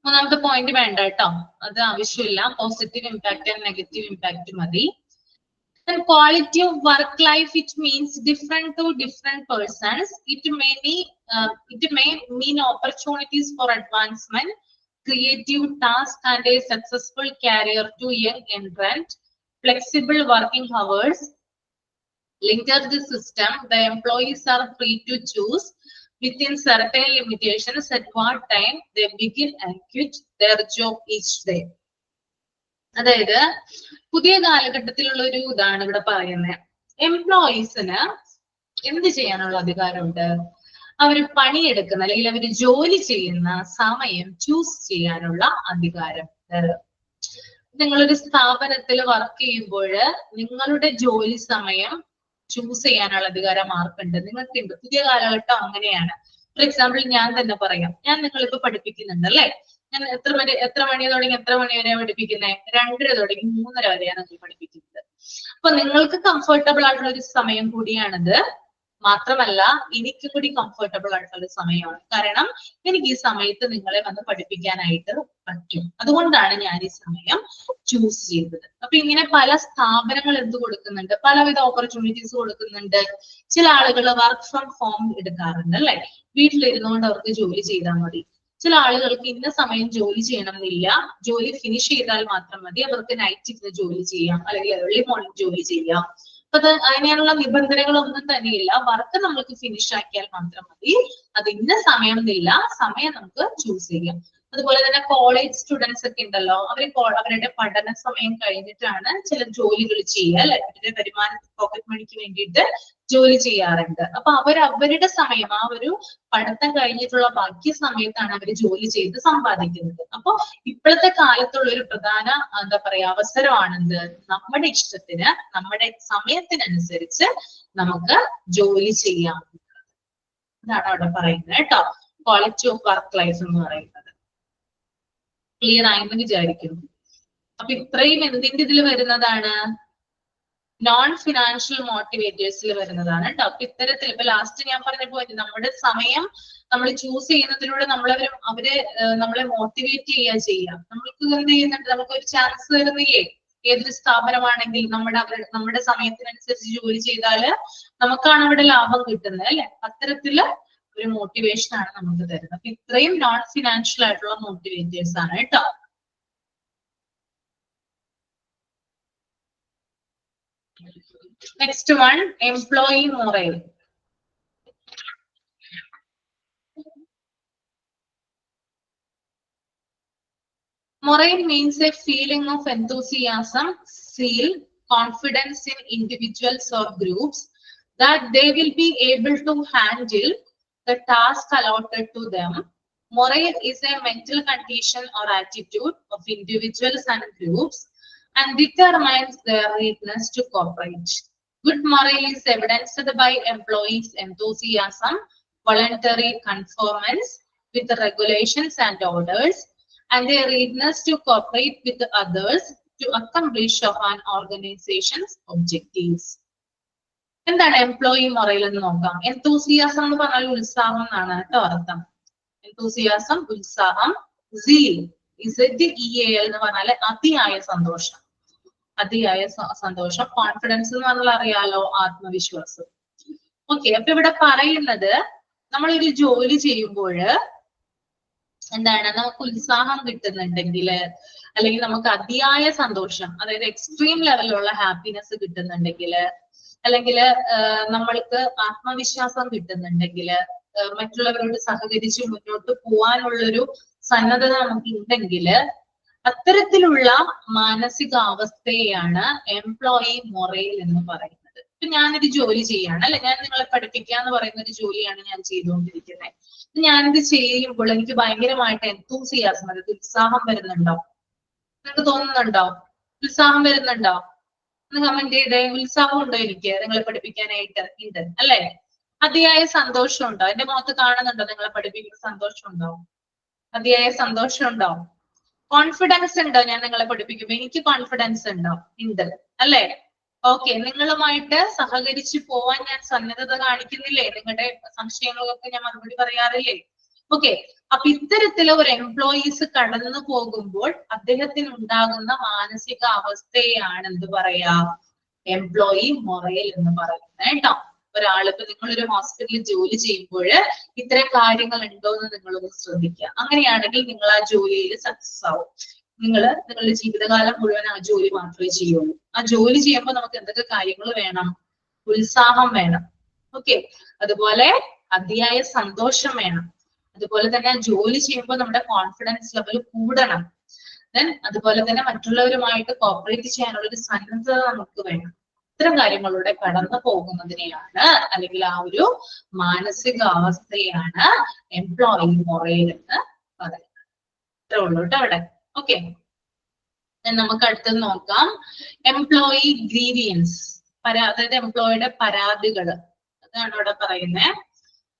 മൂന്നാമത്തെ പോയിന്റ് വേണ്ട കേട്ടോ, അത് ആവശ്യമില്ല. Positive impact and negative impact മതി. Quality of work life, it means different to different persons. It may mean opportunities for advancement, creative task and a successful career to young entrant, flexible working hours. Linked to the system, the employees are free to choose within certain limitations at what time they begin and quit their job each day. അതായത് പുതിയ കാലഘട്ടത്തിലുള്ള ഒരു ഇതാണ് ഇവിടെ പറയുന്നത്. എംപ്ലോയീസിന് എന്ത് ചെയ്യാനുള്ള അധികാരമുണ്ട്? അവര് പണിയെടുക്കുന്ന അല്ലെങ്കിൽ അവര് ജോലി ചെയ്യുന്ന സമയം ചൂസ് ചെയ്യാനുള്ള അധികാരം. നിങ്ങളൊരു സ്ഥാപനത്തിൽ വർക്ക് ചെയ്യുമ്പോൾ നിങ്ങളുടെ ജോലി സമയം ചൂസ് ചെയ്യാനുള്ള അധികാരം ആർക്കുണ്ട്? നിങ്ങൾക്കുണ്ട്. പുതിയ കാലഘട്ടം അങ്ങനെയാണ്. ഫോർ എക്സാമ്പിൾ ഞാൻ തന്നെ പറയാം, ഞാൻ നിങ്ങളിപ്പോ പഠിപ്പിക്കുന്നുണ്ട്, അല്ലെ? ഞാൻ എത്ര മണി തുടങ്ങി എത്ര മണി വരെയാണ് പഠിപ്പിക്കുന്നത്? 2:30 തുടങ്ങി 3:30 വരെയാണ് നിങ്ങൾ പഠിപ്പിക്കുന്നത്. അപ്പൊ നിങ്ങൾക്ക് കംഫർട്ടബിൾ ആയിട്ടുള്ള ഒരു സമയം കൂടിയാണിത്. മാത്രമല്ല എനിക്ക് കൂടി കംഫർട്ടബിൾ ആയിട്ടുള്ള സമയമാണ്. കാരണം എനിക്ക് ഈ സമയത്ത് നിങ്ങളെ വന്ന് പഠിപ്പിക്കാനായിട്ട് പറ്റും. അതുകൊണ്ടാണ് ഞാൻ ഈ സമയം ചൂസ് ചെയ്തത്. അപ്പൊ ഇങ്ങനെ പല സ്ഥാപനങ്ങൾ എന്ത് കൊടുക്കുന്നുണ്ട്, പലവിധ ഓപ്പർച്യൂണിറ്റീസ് കൊടുക്കുന്നുണ്ട്. ചില ആളുകൾ വർക്ക് ഫ്രം ഹോം എടുക്കാറുണ്ട് അല്ലെ, വീട്ടിലിരുന്നുകൊണ്ട് അവർക്ക് ജോലി ചെയ്താൽ മതി. ചില ആളുകൾക്ക് ഇന്ന സമയം ജോലി ചെയ്യണം എന്നില്ല, ജോലി ഫിനിഷ് ചെയ്താൽ മാത്രം മതി, അവർക്ക് നൈറ്റ് ജോലി ചെയ്യാം അല്ലെങ്കിൽ ഏർലി മോർണിംഗ് ജോലി ചെയ്യാം. അപ്പൊ അതിനുള്ള നിബന്ധനകളൊന്നും തന്നെയില്ല. വർക്ക് നമുക്ക് ഫിനിഷ് ആക്കിയാൽ മാത്രം മതി. അത് ഇന്ന സമയം എന്നില്ല, സമയം നമുക്ക് ചൂസ് ചെയ്യാം. അതുപോലെ തന്നെ കോളേജ് സ്റ്റുഡൻസ് ഒക്കെ ഉണ്ടല്ലോ, അവരുടെ പഠന സമയം കഴിഞ്ഞിട്ടാണ് ചില ജോലികൾ ചെയ്യുക അല്ലെ, അവരുടെ വരുമാന പോക്കറ്റ് മണിക്ക് വേണ്ടിയിട്ട് ജോലി ചെയ്യാറുണ്ട്. അപ്പൊ അവരുടെ സമയം, ആ ഒരു പഠിത്തം കഴിഞ്ഞിട്ടുള്ള ബാക്കി സമയത്താണ് അവർ ജോലി ചെയ്ത് സമ്പാദിക്കുന്നത്. അപ്പൊ ഇപ്പോഴത്തെ കാലത്തുള്ള ഒരു പ്രധാന എന്താ പറയാ അവസരമാണെന്ത്, നമ്മുടെ ഇഷ്ടത്തിന് നമ്മുടെ സമയത്തിനനുസരിച്ച് നമുക്ക് ജോലി ചെയ്യാം. ഇതാണ് അവിടെ പറയുന്നത് കേട്ടോ, ക്വാളിറ്റി ഓഫ് വർക്ക് ലൈഫ് എന്ന് പറയുന്നത്. ക്ലിയർ ആയെന്ന് വിചാരിക്കുന്നു. അപ്പൊ ഇത്രയും എന്തിന്റെ ഇതിൽ വരുന്നതാണ്, നോൺ ഫിനാൻഷ്യൽ മോട്ടിവേറ്റേഴ്സിൽ വരുന്നതാണ് കേട്ടോ. അപ്പൊ ഇത്തരത്തിൽ ഇപ്പൊ ലാസ്റ്റ് ഞാൻ പറഞ്ഞ പോയിന്റ്, നമ്മുടെ സമയം നമ്മൾ ചൂസ് ചെയ്യുന്നതിലൂടെ നമ്മളെ മോട്ടിവേറ്റ് ചെയ്യാം. നമ്മൾക്ക് എന്ത് ചെയ്യുന്നുണ്ട്, നമുക്ക് ഒരു ചാൻസ് തരുന്നില്ലേ. ഏതൊരു സ്ഥാപനമാണെങ്കിലും നമ്മുടെ സമയത്തിനനുസരിച്ച് ജോലി ചെയ്താല് നമുക്കാണ് അവിടെ ലാഭം കിട്ടുന്നത് അല്ലെ. അത്തരത്തില് ഒരു മോട്ടിവേഷൻ ആണ് നമുക്ക് തരുന്നത്. അപ്പൊ ഇത്രയും നോൺ ഫിനാൻഷ്യൽ ആയിട്ടുള്ള മോട്ടിവേറ്റേഴ്സ് ആണ് കേട്ടോ. Next one, employee morale. Morale means a feeling of enthusiasm, zeal, confidence in individuals or groups that they will be able to handle the task allotted to them. Morale is a mental condition or attitude of individuals and groups and determines their readiness to cooperate. Good morale is evidenced by employees' enthusiasm, voluntary conformance with the regulations and orders, and their readiness to cooperate with the others to accomplish an organization's objectives. എന്താണ് എംപ്ലോയി മൊറൈൽ എന്ന് നോക്കാം. എന്തൂസിയാസം എന്ന് പറഞ്ഞാൽ ഉത്സാഹം എന്നാണ് കേട്ടോ അർത്ഥം. എന്തൂസിയാസം ഉത്സാഹം. സീൽ ZEAL എന്ന് പറഞ്ഞാൽ അതിയായ സന്തോഷം. അതിയായ സന്തോഷം. കോൺഫിഡൻസ് എന്ന് പറഞ്ഞാൽ അറിയാലോ, ആത്മവിശ്വാസം. ഓക്കെ, അപ്പൊ ഇവിടെ പറയുന്നത് നമ്മളൊരു ജോലി ചെയ്യുമ്പോൾ എന്താണ്, നമുക്ക് ഉത്സാഹം കിട്ടുന്നുണ്ടെങ്കിൽ, അല്ലെങ്കിൽ നമുക്ക് അതിയായ സന്തോഷം, അതായത് എക്സ്ട്രീം ലെവലിലുള്ള ഹാപ്പിനെസ് കിട്ടുന്നുണ്ടെങ്കിൽ, അല്ലെങ്കിൽ നമ്മൾക്ക് ആത്മവിശ്വാസം കിട്ടുന്നുണ്ടെങ്കിൽ, മറ്റുള്ളവരോട് സഹകരിച്ച് മുന്നോട്ട് പോവാനുള്ളൊരു സന്നദ്ധത നമുക്ക് ഉണ്ടെങ്കിൽ, അത്തരത്തിലുള്ള മാനസികാവസ്ഥയെയാണ് എംപ്ലോയി മൊറൈൽ എന്ന് പറയുന്നത്. ഇപ്പൊ ഞാനൊരു ജോലി ചെയ്യാണ് അല്ലെ, ഞാൻ നിങ്ങളെ പഠിപ്പിക്കുക എന്ന് പറയുന്ന ഒരു ജോലിയാണ് ഞാൻ ചെയ്തുകൊണ്ടിരിക്കുന്നത്. ഞാനിത് ചെയ്യുമ്പോൾ എനിക്ക് ഭയങ്കരമായിട്ട് എന്തൂസിയാസം, അതായത് ഉത്സാഹം വരുന്നുണ്ടോ? നിങ്ങൾക്ക് തോന്നുന്നുണ്ടോ ഉത്സാഹം വരുന്നുണ്ടോ? ഒന്ന് കമന്റ് ചെയ്തേ. ഉത്സാഹം ഉണ്ടോ എനിക്ക് നിങ്ങളെ പഠിപ്പിക്കാനായിട്ട്? ഉണ്ട് അല്ലെ. അതിയായ സന്തോഷം ഉണ്ടോ? എന്റെ മുഖത്ത് കാണുന്നുണ്ടോ നിങ്ങളെ പഠിപ്പിക്കുന്ന സന്തോഷം ഉണ്ടോ? അതിയായ സന്തോഷം ഉണ്ടോ? കോൺഫിഡൻസ് ഉണ്ടോ? ഞാൻ നിങ്ങളെ പഠിപ്പിക്കുമ്പോ എനിക്ക് കോൺഫിഡൻസ് ഉണ്ടോ? ഉണ്ട് അല്ലെ. ഓക്കെ, നിങ്ങളുമായിട്ട് സഹകരിച്ച് പോവാൻ ഞാൻ സന്നദ്ധത കാണിക്കുന്നില്ലേ? നിങ്ങളുടെ സംശയങ്ങൾക്കൊക്കെ ഞാൻ മറുപടി പറയാറില്ലേ? ഓക്കെ, അപ്പൊ ഇത്തരത്തില് ഒരു എംപ്ലോയീസ് കടന്നു പോകുമ്പോൾ അദ്ദേഹത്തിന് ഉണ്ടാകുന്ന മാനസിക അവസ്ഥയാണ് എന്ത് പറയാ, എംപ്ലോയി മൊറൈൽ എന്ന് പറയുന്നത് കേട്ടോ. ഒരാളിപ്പോ നിങ്ങളൊരു ഹോസ്പിറ്റലിൽ ജോലി ചെയ്യുമ്പോൾ ഇത്തരം കാര്യങ്ങൾ ഉണ്ടോ എന്ന് നിങ്ങളൊന്ന് ശ്രദ്ധിക്കുക. അങ്ങനെയാണെങ്കിൽ നിങ്ങൾ ആ ജോലിയിൽ സക്സസ് ആവും. നിങ്ങളുടെ ജീവിതകാലം മുഴുവൻ ആ ജോലി മാത്രമേ ചെയ്യുള്ളൂ. ആ ജോലി ചെയ്യുമ്പോൾ നമുക്ക് എന്തൊക്കെ കാര്യങ്ങൾ വേണം? ഉത്സാഹം വേണം. ഓക്കെ, അതുപോലെ അതിയായ സന്തോഷം വേണം. അതുപോലെ തന്നെ ജോലി ചെയ്യുമ്പോൾ നമ്മുടെ കോൺഫിഡൻസ് ലെവൽ കൂടണം. ദെൻ അതുപോലെ തന്നെ മറ്റുള്ളവരുമായിട്ട് കോപ്പറേറ്റ് ചെയ്യാനുള്ള ഒരു സന്നദ്ധത നമുക്ക് വേണം. ഇത്തരം കാര്യങ്ങളിലൂടെ കടന്നു പോകുന്നതിനെയാണ്, അല്ലെങ്കിൽ ആ ഒരു മാനസികാവസ്ഥയാണ് എംപ്ലോയി മൊറൈൽ എന്ന് പറയുന്നത്. ഇത്രേ ഉള്ളൂ കേട്ടോ അവിടെ. ഓക്കെ, നമുക്ക് അടുത്തത് നോക്കാം. എംപ്ലോയി ഗ്രീവിയൻസ്, അതായത് എംപ്ലോയിയുടെ പരാതികൾ. അതാണ് ഇവിടെ പറയുന്നത്.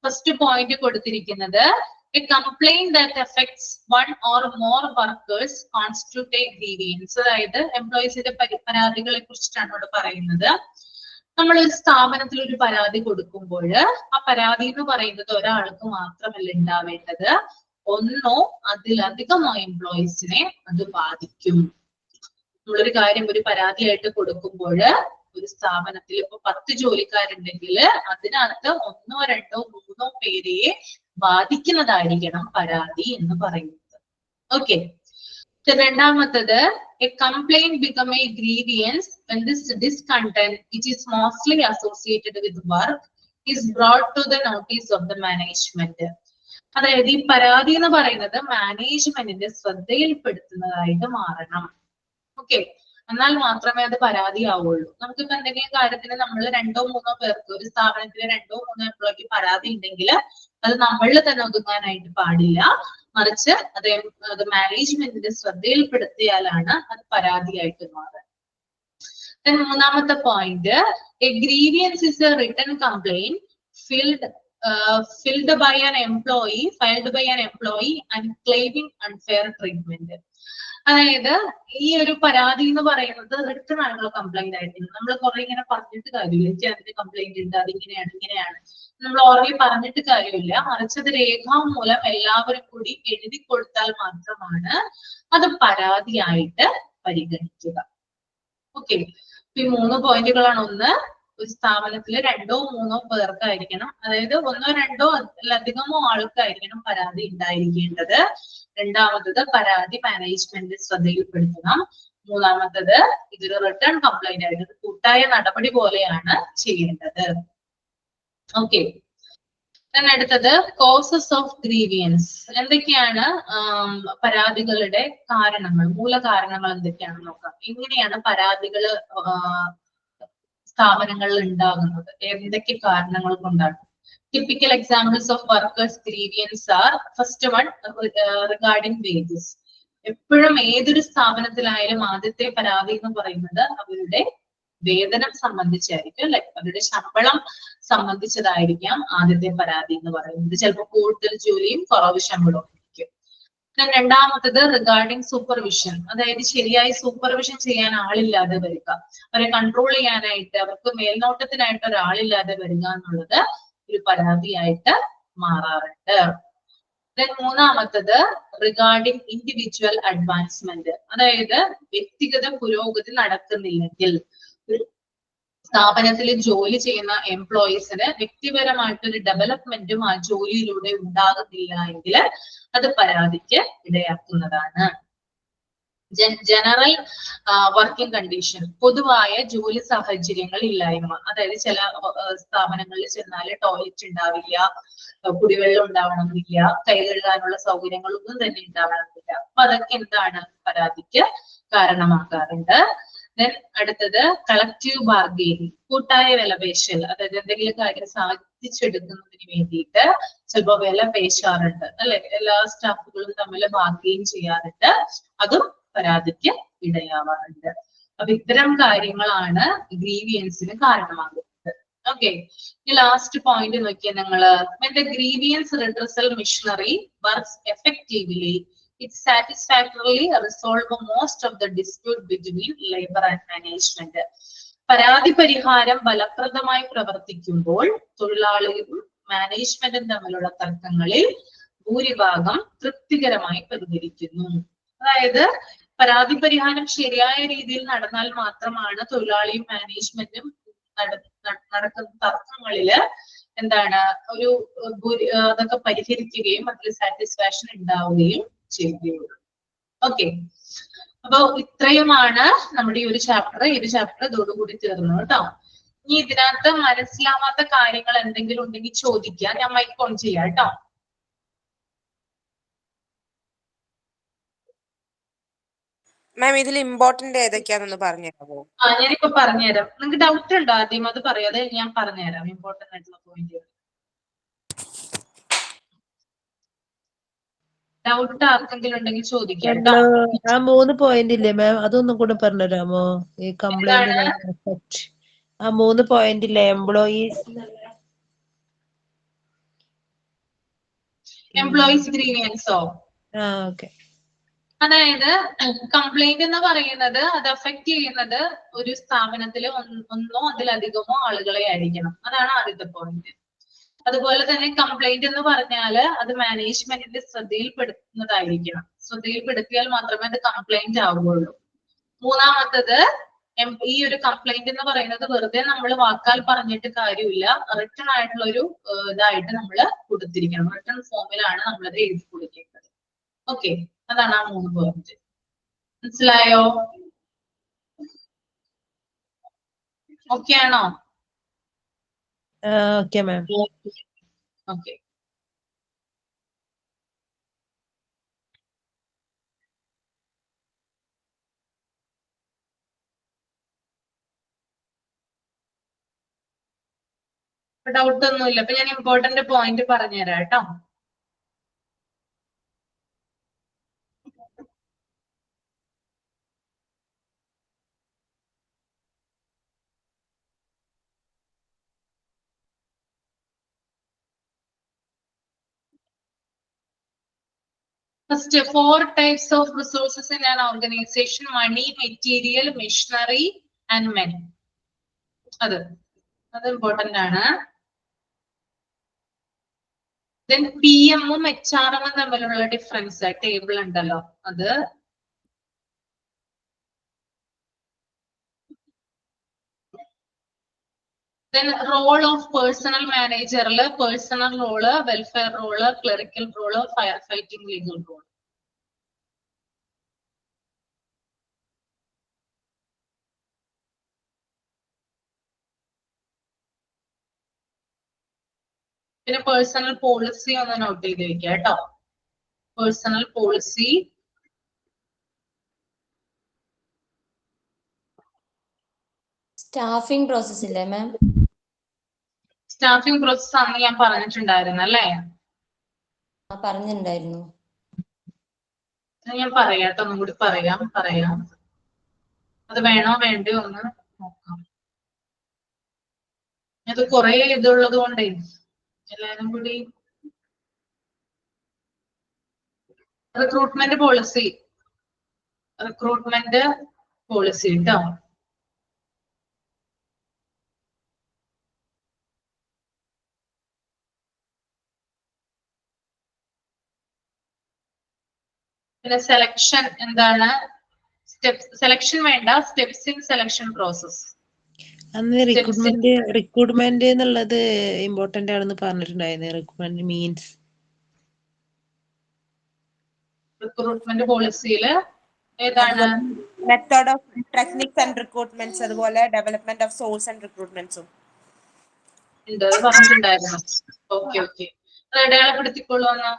ഫസ്റ്റ് പോയിന്റ് കൊടുത്തിരിക്കുന്നത്, a complaint that affects one or more workers constitute a grievance. അതായത് എംപ്ലോയീസിന്റെ പരാതികളെ കുറിച്ചിട്ടാണ് ഇവിടെ പറയുന്നത്. നമ്മളൊരു സ്ഥാപനത്തിൽ ഒരു പരാതി കൊടുക്കുമ്പോൾ ആ പരാതി എന്ന് പറയുന്നത് ഒരാൾക്ക് മാത്രമല്ല ഉണ്ടാവേണ്ടത്, ഒന്നോ അതിലധികമോ എംപ്ലോയീസിനെ അത് ബാധിക്കും. നമ്മളൊരു കാര്യം ഒരു പരാതിയായിട്ട് കൊടുക്കുമ്പോൾ ഒരു സ്ഥാപനത്തിൽ ഇപ്പൊ 10 ജോലിക്കാരുണ്ടെങ്കിൽ അതിനകത്ത് 1, 2, 3 പേരെ ബാധിക്കുന്നതായിരിക്കണം പരാതി എന്ന് പറയുന്നത്. ഓക്കെ. രണ്ടാമത്തത്, a complaint become a grievance when this discontent, which is mostly associated with work, is brought to the notice of the management. അതായത് ഈ പരാതി എന്ന് പറയുന്നത് മാനേജ്മെന്റിന്റെ ശ്രദ്ധയിൽപ്പെടുത്തുന്നതായിട്ട് മാറണം. ഓക്കെ, എന്നാൽ മാത്രമേ അത് പരാതിയാവുള്ളൂ. നമുക്കിപ്പോ എന്തെങ്കിലും കാര്യത്തിന് നമ്മൾ 2, 3 പേർക്ക്, ഒരു സ്ഥാപനത്തിലെ 2, 3 എംപ്ലോയിക്ക് പരാതി ഉണ്ടെങ്കിൽ അത് നമ്മളിൽ തന്നെ ഒതുങ്ങാനായിട്ട് പാടില്ല, മറിച്ച് അത് മാനേജ്മെന്റിന്റെ ശ്രദ്ധയിൽപ്പെടുത്തിയാലാണ് അത് പരാതിയായിട്ട് മാറുക. മൂന്നാമത്തെ point, A grievance is A written complaint filed by an employee and claiming unfair treatment. അതായത് ഈ ഒരു പരാതി എന്ന് പറയുന്നത് റിട്ടൺ ആയിട്ടുള്ള കംപ്ലൈന്റ് ആയിരിക്കും. നമ്മൾ കുറെ ഇങ്ങനെ പറഞ്ഞിട്ട് കാര്യമില്ല, എനിക്ക് അതിന്റെ കംപ്ലൈന്റ് ഉണ്ട്, ഇങ്ങനെയാണ് നമ്മൾ ഓൾറെഡി പറഞ്ഞിട്ട് കാര്യമില്ല, മറിച്ച് അത് രേഖാമൂലം എല്ലാവരും കൂടി എഴുതി കൊടുത്താൽ മാത്രമാണ് അത് പരാതിയായിട്ട് പരിഗണിക്കുക. ഓക്കെ, ഈ 3 പോയിന്റുകളാണ്. ഒന്ന്, ഒരു സ്ഥാപനത്തില് 2, 3 പേർക്കായിരിക്കണം, അതായത് 1, 2 അതിലധികമോ ആൾക്കായിരിക്കണം പരാതി ഉണ്ടായിരിക്കേണ്ടത്. രണ്ടാമത്തത്, പരാതി മാനേജ്മെന്റ് ശ്രദ്ധയിൽപ്പെടുത്തണം. മൂന്നാമത്തത്, ഇതൊരു റിട്ടേൺ കംപ്ലൈന്റ് ആയിട്ട് കൂട്ടായ നടപടി പോലെയാണ് ചെയ്യേണ്ടത്. ഓക്കെ, അടുത്തത് കോസസ് ഓഫ് ഗ്രീവിയൻസ്. എന്തൊക്കെയാണ് പരാതികളുടെ കാരണങ്ങൾ, മൂലകാരണങ്ങൾ എന്തൊക്കെയാണെന്ന് നോക്കാം. എങ്ങനെയാണ് പരാതികൾ സ്ഥാപനങ്ങളിൽ ഉണ്ടാകുന്നത്, എന്തൊക്കെ കാരണങ്ങൾ കൊണ്ടാണ്? Typical examples of workers' grievance are, first one, regarding wages. എപ്പോഴും ഏതൊരു സ്ഥാപനത്തിലായാലും ആദ്യത്തെ പരാതി എന്ന് പറയുന്നത് അവരുടെ വേതനം സംബന്ധിച്ചായിരിക്കും, അല്ലെ? അവരുടെ ശമ്പളം സംബന്ധിച്ചതായിരിക്കാം ആദ്യത്തെ പരാതി എന്ന് പറയുന്നത്. ചിലപ്പോൾ കൂടുതൽ ജോലിയും കുറവ് ശമ്പളവും ആയിരിക്കും. രണ്ടാമത്തത് റിഗാർഡിങ് സൂപ്പർവിഷൻ, അതായത് ശരിയായി സൂപ്പർവിഷൻ ചെയ്യാൻ ആളില്ലാതെ വരിക, അവരെ കൺട്രോൾ ചെയ്യാനായിട്ട്, അവർക്ക് മേൽനോട്ടത്തിനായിട്ട് ഒരാളില്ലാതെ വരിക എന്നുള്ളത് ഒരു പരാതിയായിട്ട് മാറാറുണ്ട്. മൂന്നാമത്തത് റിഗാർഡിങ് ഇൻഡിവിജ്വൽ അഡ്വാൻസ്മെന്റ്, അതായത് വ്യക്തിഗത പുരോഗതി നടക്കുന്നില്ലെങ്കിൽ, സ്ഥാപനത്തിൽ ജോലി ചെയ്യുന്ന എംപ്ലോയീസിന് വ്യക്തിപരമായിട്ടൊരു ഡെവലപ്മെന്റും ആ ജോലിയിലൂടെ ഉണ്ടാകുന്നില്ല എങ്കിൽ അത് പരാതിക്ക് ഇടയാക്കുന്നതാണ്. ജനറൽ വർക്കിംഗ് കണ്ടീഷൻ, പൊതുവായ ജോലി സാഹചര്യങ്ങൾ ഇല്ലായ്മ, അതായത് ചില സ്ഥാപനങ്ങളിൽ ചെന്നാല് ടോയ്ലറ്റ് ഉണ്ടാവില്ല, കുടിവെള്ളം ഉണ്ടാവണമെന്നില്ല, കൈ കഴുകാനുള്ള സൗകര്യങ്ങളൊന്നും തന്നെ ഉണ്ടാവണമെന്നില്ല. അപ്പൊ അതൊക്കെ എന്താണ് പരാതിക്ക് കാരണമാക്കാറുണ്ട്. അടുത്തത് കളക്റ്റീവ് ബാർഗെയിനിങ്, കൂട്ടായ വിലപേശൽ, അതായത് എന്തെങ്കിലും കാര്യം സാധിച്ചെടുക്കുന്നതിന് വേണ്ടിയിട്ട് ചിലപ്പോ വില പേശാറുണ്ട്, അല്ലെ? എല്ലാ സ്റ്റാഫുകളും തമ്മിൽ ബാർഗെയിൻ ചെയ്യാറുണ്ട്, അതും പരാതിക്ക് ഇടയാവാറുണ്ട്. അപ്പൊ ഇത്തരം കാര്യങ്ങളാണ് ഗ്രീവിയൻസിന് കാരണമാകുന്നത്. ഓക്കെ, ഈ ലാസ്റ്റ് പോയിന്റ് നോക്കിയാൽ നിങ്ങള്, when the grievance redressal machinery works effectively, it satisfactorily resolve most of the dispute between labor and management. പരാതി പരിഹാരം ഫലപ്രദമായി പ്രവർത്തിക്കുമ്പോൾ തൊഴിലാളിയും മാനേജ്മെന്റും തമ്മിലുള്ള തർക്കങ്ങളിൽ ഭൂരിഭാഗം തൃപ്തികരമായി പരിഹരിക്കുന്നു. അതായത് പരാതി പരിഹാരം ശരിയായ രീതിയിൽ നടന്നാൽ മാത്രമാണ് തൊഴിലാളിയും മാനേജ്മെന്റും നടക്കുന്ന തർക്കങ്ങളില് എന്താണ് ഒരു അതൊക്കെ പരിഹരിക്കുകയും അതിൽ സാറ്റിസ്ഫാക്ഷൻ ഉണ്ടാവുകയും ചെയ്യുകയുള്ളൂ. ഓക്കെ, അപ്പൊ ഇത്രയുമാണ് നമ്മുടെ ഈ ഒരു ചാപ്റ്റർ. ഈ ഒരു ചാപ്റ്റർ ഇതോടുകൂടി തീർന്നു കേട്ടോ. ഇനി ഇതിനകത്ത് മനസ്സിലാവാത്ത കാര്യങ്ങൾ എന്തെങ്കിലും ഉണ്ടെങ്കിൽ ചോദിക്കാം, ഞാൻ മൈക്ക് ഓൺ ചെയ്യാം കേട്ടോ. മാം, ഇതിൽ ഇമ്പോർട്ടന്റ് ഏതൊക്കെയാണെന്ന് പറഞ്ഞുതരാമോ? ഞാനിപ്പോ പറഞ്ഞുതരാം. നിങ്ങൾക്ക് ഡൗട്ട് ഉണ്ടോ? ആദ്യം അത് പറയാതെ ഞാൻ പറഞ്ഞുതരാം ഇമ്പോർട്ടന്റ് ആയിട്ടുള്ള പോയിന്റ്. ഡൗട്ട് ആർക്കെങ്കിലും ഉണ്ടെങ്കിൽ ചോദിക്കാം. ആ 3 പോയിന്റ് ഇല്ലേ മാം, അതൊന്നും കൂടെ പറഞ്ഞുതരാമോ? ഈ കംപ്ലൈന്റ് ആ 3 പോയിന്റ് ഇല്ലേ, എംപ്ലോയീസ് ഗ്രീവിയൻസോ? ഓക്കെ. അതായത് കംപ്ലൈന്റ് എന്ന് പറയുന്നത് അത് അഫക്ട് ചെയ്യുന്നത് ഒരു സ്ഥാപനത്തിലെ ഒന്നോ അതിലധികമോ ആളുകളെ ആയിരിക്കണം. അതാണ് ആദ്യത്തെ പോയിന്റ്. അതുപോലെ തന്നെ കംപ്ലൈന്റ് എന്ന് പറഞ്ഞാല് അത് മാനേജ്മെന്റിന്റെ ശ്രദ്ധയിൽപ്പെടുത്തുന്നതായിരിക്കണം. ശ്രദ്ധയിൽപ്പെടുത്തിയാൽ മാത്രമേ അത് കംപ്ലൈന്റ് ആവുകയുള്ളൂ. മൂന്നാമത്തത് ഈ ഒരു കംപ്ലൈന്റ് എന്ന് പറയുന്നത് വെറുതെ നമ്മൾ വാക്കാൽ പറഞ്ഞിട്ട് കാര്യമില്ല, റിട്ടൺ ആയിട്ടുള്ള ഒരു ഇതായിട്ട് നമ്മൾ കൊടുത്തിരിക്കണം. റിട്ടൺ ഫോമിലാണ് നമ്മളത് എഴുതി കൊടുക്കേണ്ടത്. ഓക്കെ, അതാണ് ആ 3 പോയിന്റ്. മനസ്സിലായോ? ഓക്കെ ആണോ? Okay ma'am. ഓക്കെ. ഡൗട്ട് ഒന്നുമില്ല. അപ്പൊ ഞാൻ ഇമ്പോർട്ടന്റ് പോയിന്റ് പറഞ്ഞുതരാം കേട്ടോ. First, 4 types of resources in an organization: money, material, machinery, and men. അത് ഇമ്പോർട്ടന്റ് ആണ്. Then PM ഉം HRM തമ്മിലുള്ള ഡിഫറൻസ് ടേബിൾ ഉണ്ടല്ലോ അത്. Then role of personal manager, personal role, welfare role, clerical role, firefighting, legal role. പിന്നെ പേഴ്സണൽ പോളിസി ഒന്ന് നോട്ട് ചെയ്ത് വെക്കുക കേട്ടോ. പേഴ്സണൽ പോളിസി, സ്റ്റാഫിംഗ് പ്രോസസ് ഇല്ലേ മാം? സ്റ്റാഫിംഗ് പ്രോസസ് ആണ് ഞാൻ പറഞ്ഞിട്ടുണ്ടായിരുന്നു അല്ലേ? പറഞ്ഞിട്ടുണ്ടായിരുന്നു. ഞാൻ പറയാട്ടോ, ഒന്നും കൂടി പറയാം. അത് വേണോ വേണ്ടയോ ഒന്ന് നോക്കാം. അത് കുറെ ഇതുള്ളത് കൊണ്ടേ എല്ലാരും കൂടി. റിക്രൂട്ട്മെന്റ് പോളിസി കേട്ടോ. പിന്നെ സെലക്ഷൻ എന്താണ്? സെലക്ഷൻ വേണ്ട, സ്റ്റെപ്സ് ഇൻ സെലക്ഷൻ പ്രോസസ്. അന്ന് റിക്രൂട്ട്മെന്റ് എന്നുള്ളത് ഇമ്പോർട്ടന്റ് ആണെന്ന് പറഞ്ഞിട്ടുണ്ടായിരുന്നു. റിക്രൂട്ട്മെന്റ് മീൻസ് റിക്രൂട്ട്മെന്റ് പോളിസിയില് ഏതാണ്? Method of techniques and recruitments, അതുപോലെ ഡെവലപ്മെന്റ് ഓഫ് സോഴ്സ് ആൻഡ് റിക്രൂട്ട്മെന്റ്സും ഉണ്ട്, അത് പറഞ്ഞിട്ടുണ്ടായിരുന്നു. ഓക്കെ. അടയാളപ്പെടുത്തിക്കോളൂ എന്നാ.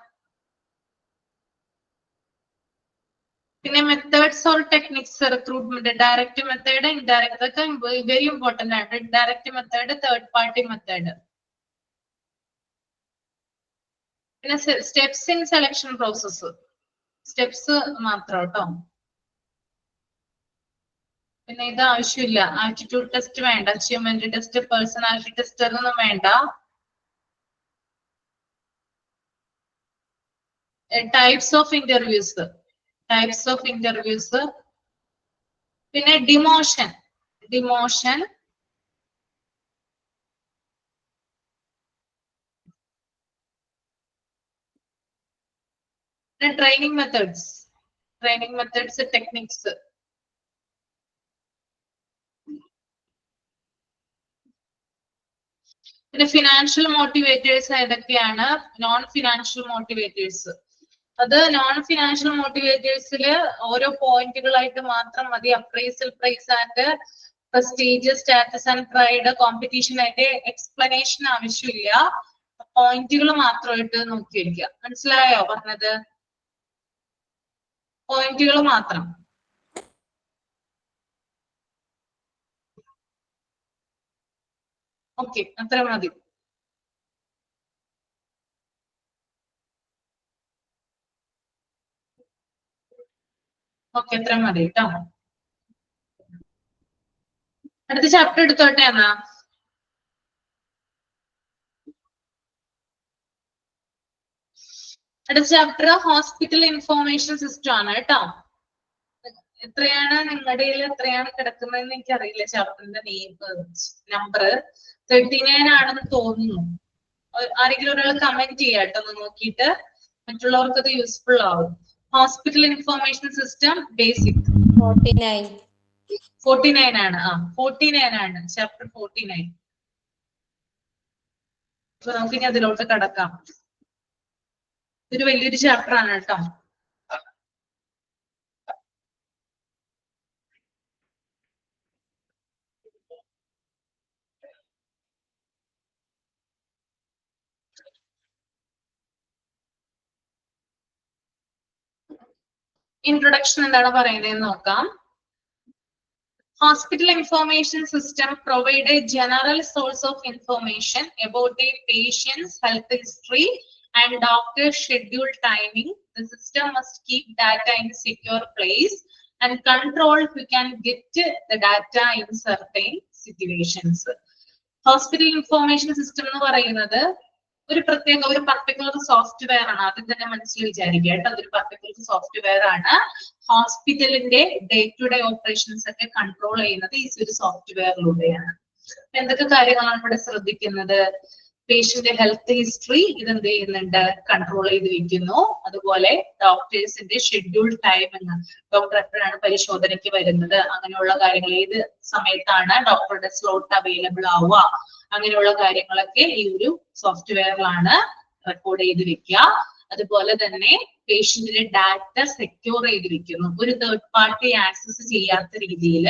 പിന്നെ methods or techniques recruitment, direct method, indirect, അതൊക്കെ വെരി ഇമ്പോർട്ടന്റ് ആണ്. Direct method, third party method. പിന്നെ steps in selection process, steps മാത്രം കേട്ടോ. പിന്നെ ഇത് ആവശ്യമില്ല. ആപ്റ്റിറ്റ്യൂഡ് ടെസ്റ്റ് വേണ്ട, അച്ചീവ്മെന്റ് ടെസ്റ്റ്, പേഴ്സണാലിറ്റി ടെസ്റ്റ് ഒന്നും വേണ്ട. ടൈപ്സ് ഓഫ് ഇന്റർവ്യൂസ്, പിന്നെ ഡിമോഷൻ, പിന്നെ ട്രെയിനിങ് മെത്തേഡ്സ്, ടെക്നിക്സ്. പിന്നെ ഫിനാൻഷ്യൽ മോട്ടിവേറ്റേഴ്സ് ഏതൊക്കെയാണ്? Non financial motivators. അത് നോൺ ഫിനാൻഷ്യൽ മോട്ടിവേറ്റേഴ്സിൽ ഓരോ പോയിന്റുകളായിട്ട് മാത്രം മതി. Appraisal, prize and prestige, status and pride, competition ആയിട്ട് എക്സ്പ്ലനേഷൻ ആവശ്യമില്ല. പോയിന്റുകൾ മാത്രമായിട്ട് നോക്കി വയ്ക്കുക. മനസ്സിലായോ പറഞ്ഞത്? പോയിന്റുകൾ മാത്രം. ഓക്കെ, അത്ര മതി. ഓക്കെ, അത്ര മതി കേട്ടോ. അടുത്ത ചാപ്റ്റർ എടുത്തോട്ടെ എന്നാ. അടുത്ത ചാപ്റ്റർ ഹോസ്പിറ്റൽ ഇൻഫോർമേഷൻ സിസ്റ്റം ആണ് കേട്ടോ. എത്രയാണ് നിങ്ങളുടെ എത്രയാണ് കിടക്കുന്നതെന്ന് എനിക്കറിയില്ല. ചാപ്റ്ററിന്റെ നമ്പർ 39 ആണെന്ന് തോന്നുന്നു. ആരെങ്കിലും ഒരാൾ കമന്റ് ചെയ്യാട്ടോ ഒന്ന് നോക്കിയിട്ട്, മറ്റുള്ളവർക്ക് അത് യൂസ്ഫുൾ ആവും. ഹോസ്പിറ്റൽ ഇൻഫോർമേഷൻ സിസ്റ്റം ബേസിക് 49 ആണ്. 49 ആണ് ചാപ്റ്റർ 49. അപ്പൊ നമുക്ക് ഇനി അതിലോട്ട് കടക്കാം. ഇതൊരു വലിയൊരു ചാപ്റ്റർ ആണ് കേട്ടോ. ഇൻട്രൊഡക്ഷൻ എന്താണ് പറയുന്നതെന്ന് നോക്കാം. Hospital information system provide a general source of information about a patient's health history and doctor's schedule timing. The system must keep data in a secure place and control who can get the data in certain situations. Hospital information system എന്ന് പറയുന്നത് ഒരു പർട്ടിക്കുലർ സോഫ്റ്റ്വെയർ ആണ്. ആദ്യം തന്നെ മനസ്സിൽ വിചാരിക്കുക കേട്ടോ. അതൊരു പർട്ടിക്കുലർ സോഫ്റ്റ്വെയർ ആണ്. ഹോസ്പിറ്റലിന്റെ ഡേ ടു ഡേ ഓപ്പറേഷൻസ് ഒക്കെ കൺട്രോൾ ചെയ്യുന്നത് ഈ ഒരു സോഫ്റ്റ്വെയറിലൂടെയാണ്. എന്തൊക്കെ കാര്യങ്ങളാണ് ഇവിടെ ശ്രദ്ധിക്കുന്നത്? പേഷ്യന്റ് ഹെൽത്ത് ഹിസ്റ്ററി ഇതെന്ത് ചെയ്യുന്നുണ്ട്? കൺട്രോൾ ചെയ്ത് വെക്കുന്നു. അതുപോലെ ഡോക്ടേഴ്സിന്റെ ഷെഡ്യൂൾ ടൈമിങ്, ഡോക്ടർ എപ്പോഴാണ് പരിശോധനയ്ക്ക് വരുന്നത്, അങ്ങനെയുള്ള കാര്യങ്ങൾ, ഏത് സമയത്താണ് ഡോക്ടറുടെ സ്ലോട്ട് അവൈലബിൾ ആവുക, അങ്ങനെയുള്ള കാര്യങ്ങളൊക്കെ ഈ ഒരു സോഫ്റ്റ്വെയറിലാണ് റെക്കോർഡ് ചെയ്ത് വെക്കുക. അതുപോലെ തന്നെ പേഷ്യന്റിന്റെ ഡാറ്റ സെക്യൂർ ചെയ്ത് വെക്കുന്നു. ഒരു തേർഡ് പാർട്ടി ആക്സസ് ചെയ്യാത്ത രീതിയിൽ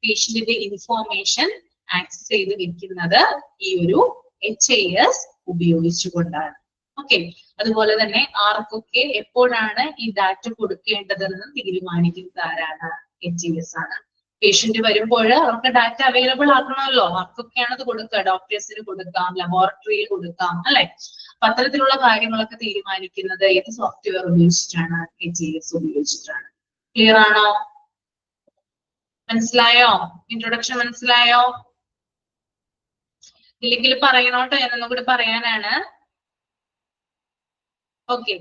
പേഷ്യന്റിന്റെ ഇൻഫോർമേഷൻ ആക്സസ് ചെയ്ത് വെക്കുന്നത് ഈ ഒരു HIS ഉപയോഗിച്ചുകൊണ്ടാണ്. ഓക്കെ. അതുപോലെ തന്നെ ആർക്കൊക്കെ എപ്പോഴാണ് ഈ ഡാറ്റ കൊടുക്കേണ്ടതെന്ന് തീരുമാനിക്കുന്നത് ആരാണ്? HIS ആണ്. പേഷ്യന്റ് വരുമ്പോൾ അവർക്ക് ഡാറ്റ അവൈലബിൾ ആക്കണമല്ലോ. ആർക്കൊക്കെയാണ് അത് കൊടുക്കുക? ഡോക്ടേഴ്സിന് കൊടുക്കാം, ലബോറട്ടറിയിൽ കൊടുക്കാം, അല്ലെ? അപ്പൊ അത്തരത്തിലുള്ള കാര്യങ്ങളൊക്കെ തീരുമാനിക്കുന്നത് ഏത് സോഫ്റ്റ്വെയർ ഉപയോഗിച്ചിട്ടാണ്? HIS ഉപയോഗിച്ചിട്ടാണ്. ക്ലിയർ ആണോ? മനസ്സിലായോ? ഇൻട്രൊഡക്ഷൻ മനസ്സിലായോ? ഇല്ലെങ്കിൽ പറയണോട്ടോ, ഞാനൊന്നും കൂടി പറയാനാണ്. Okay.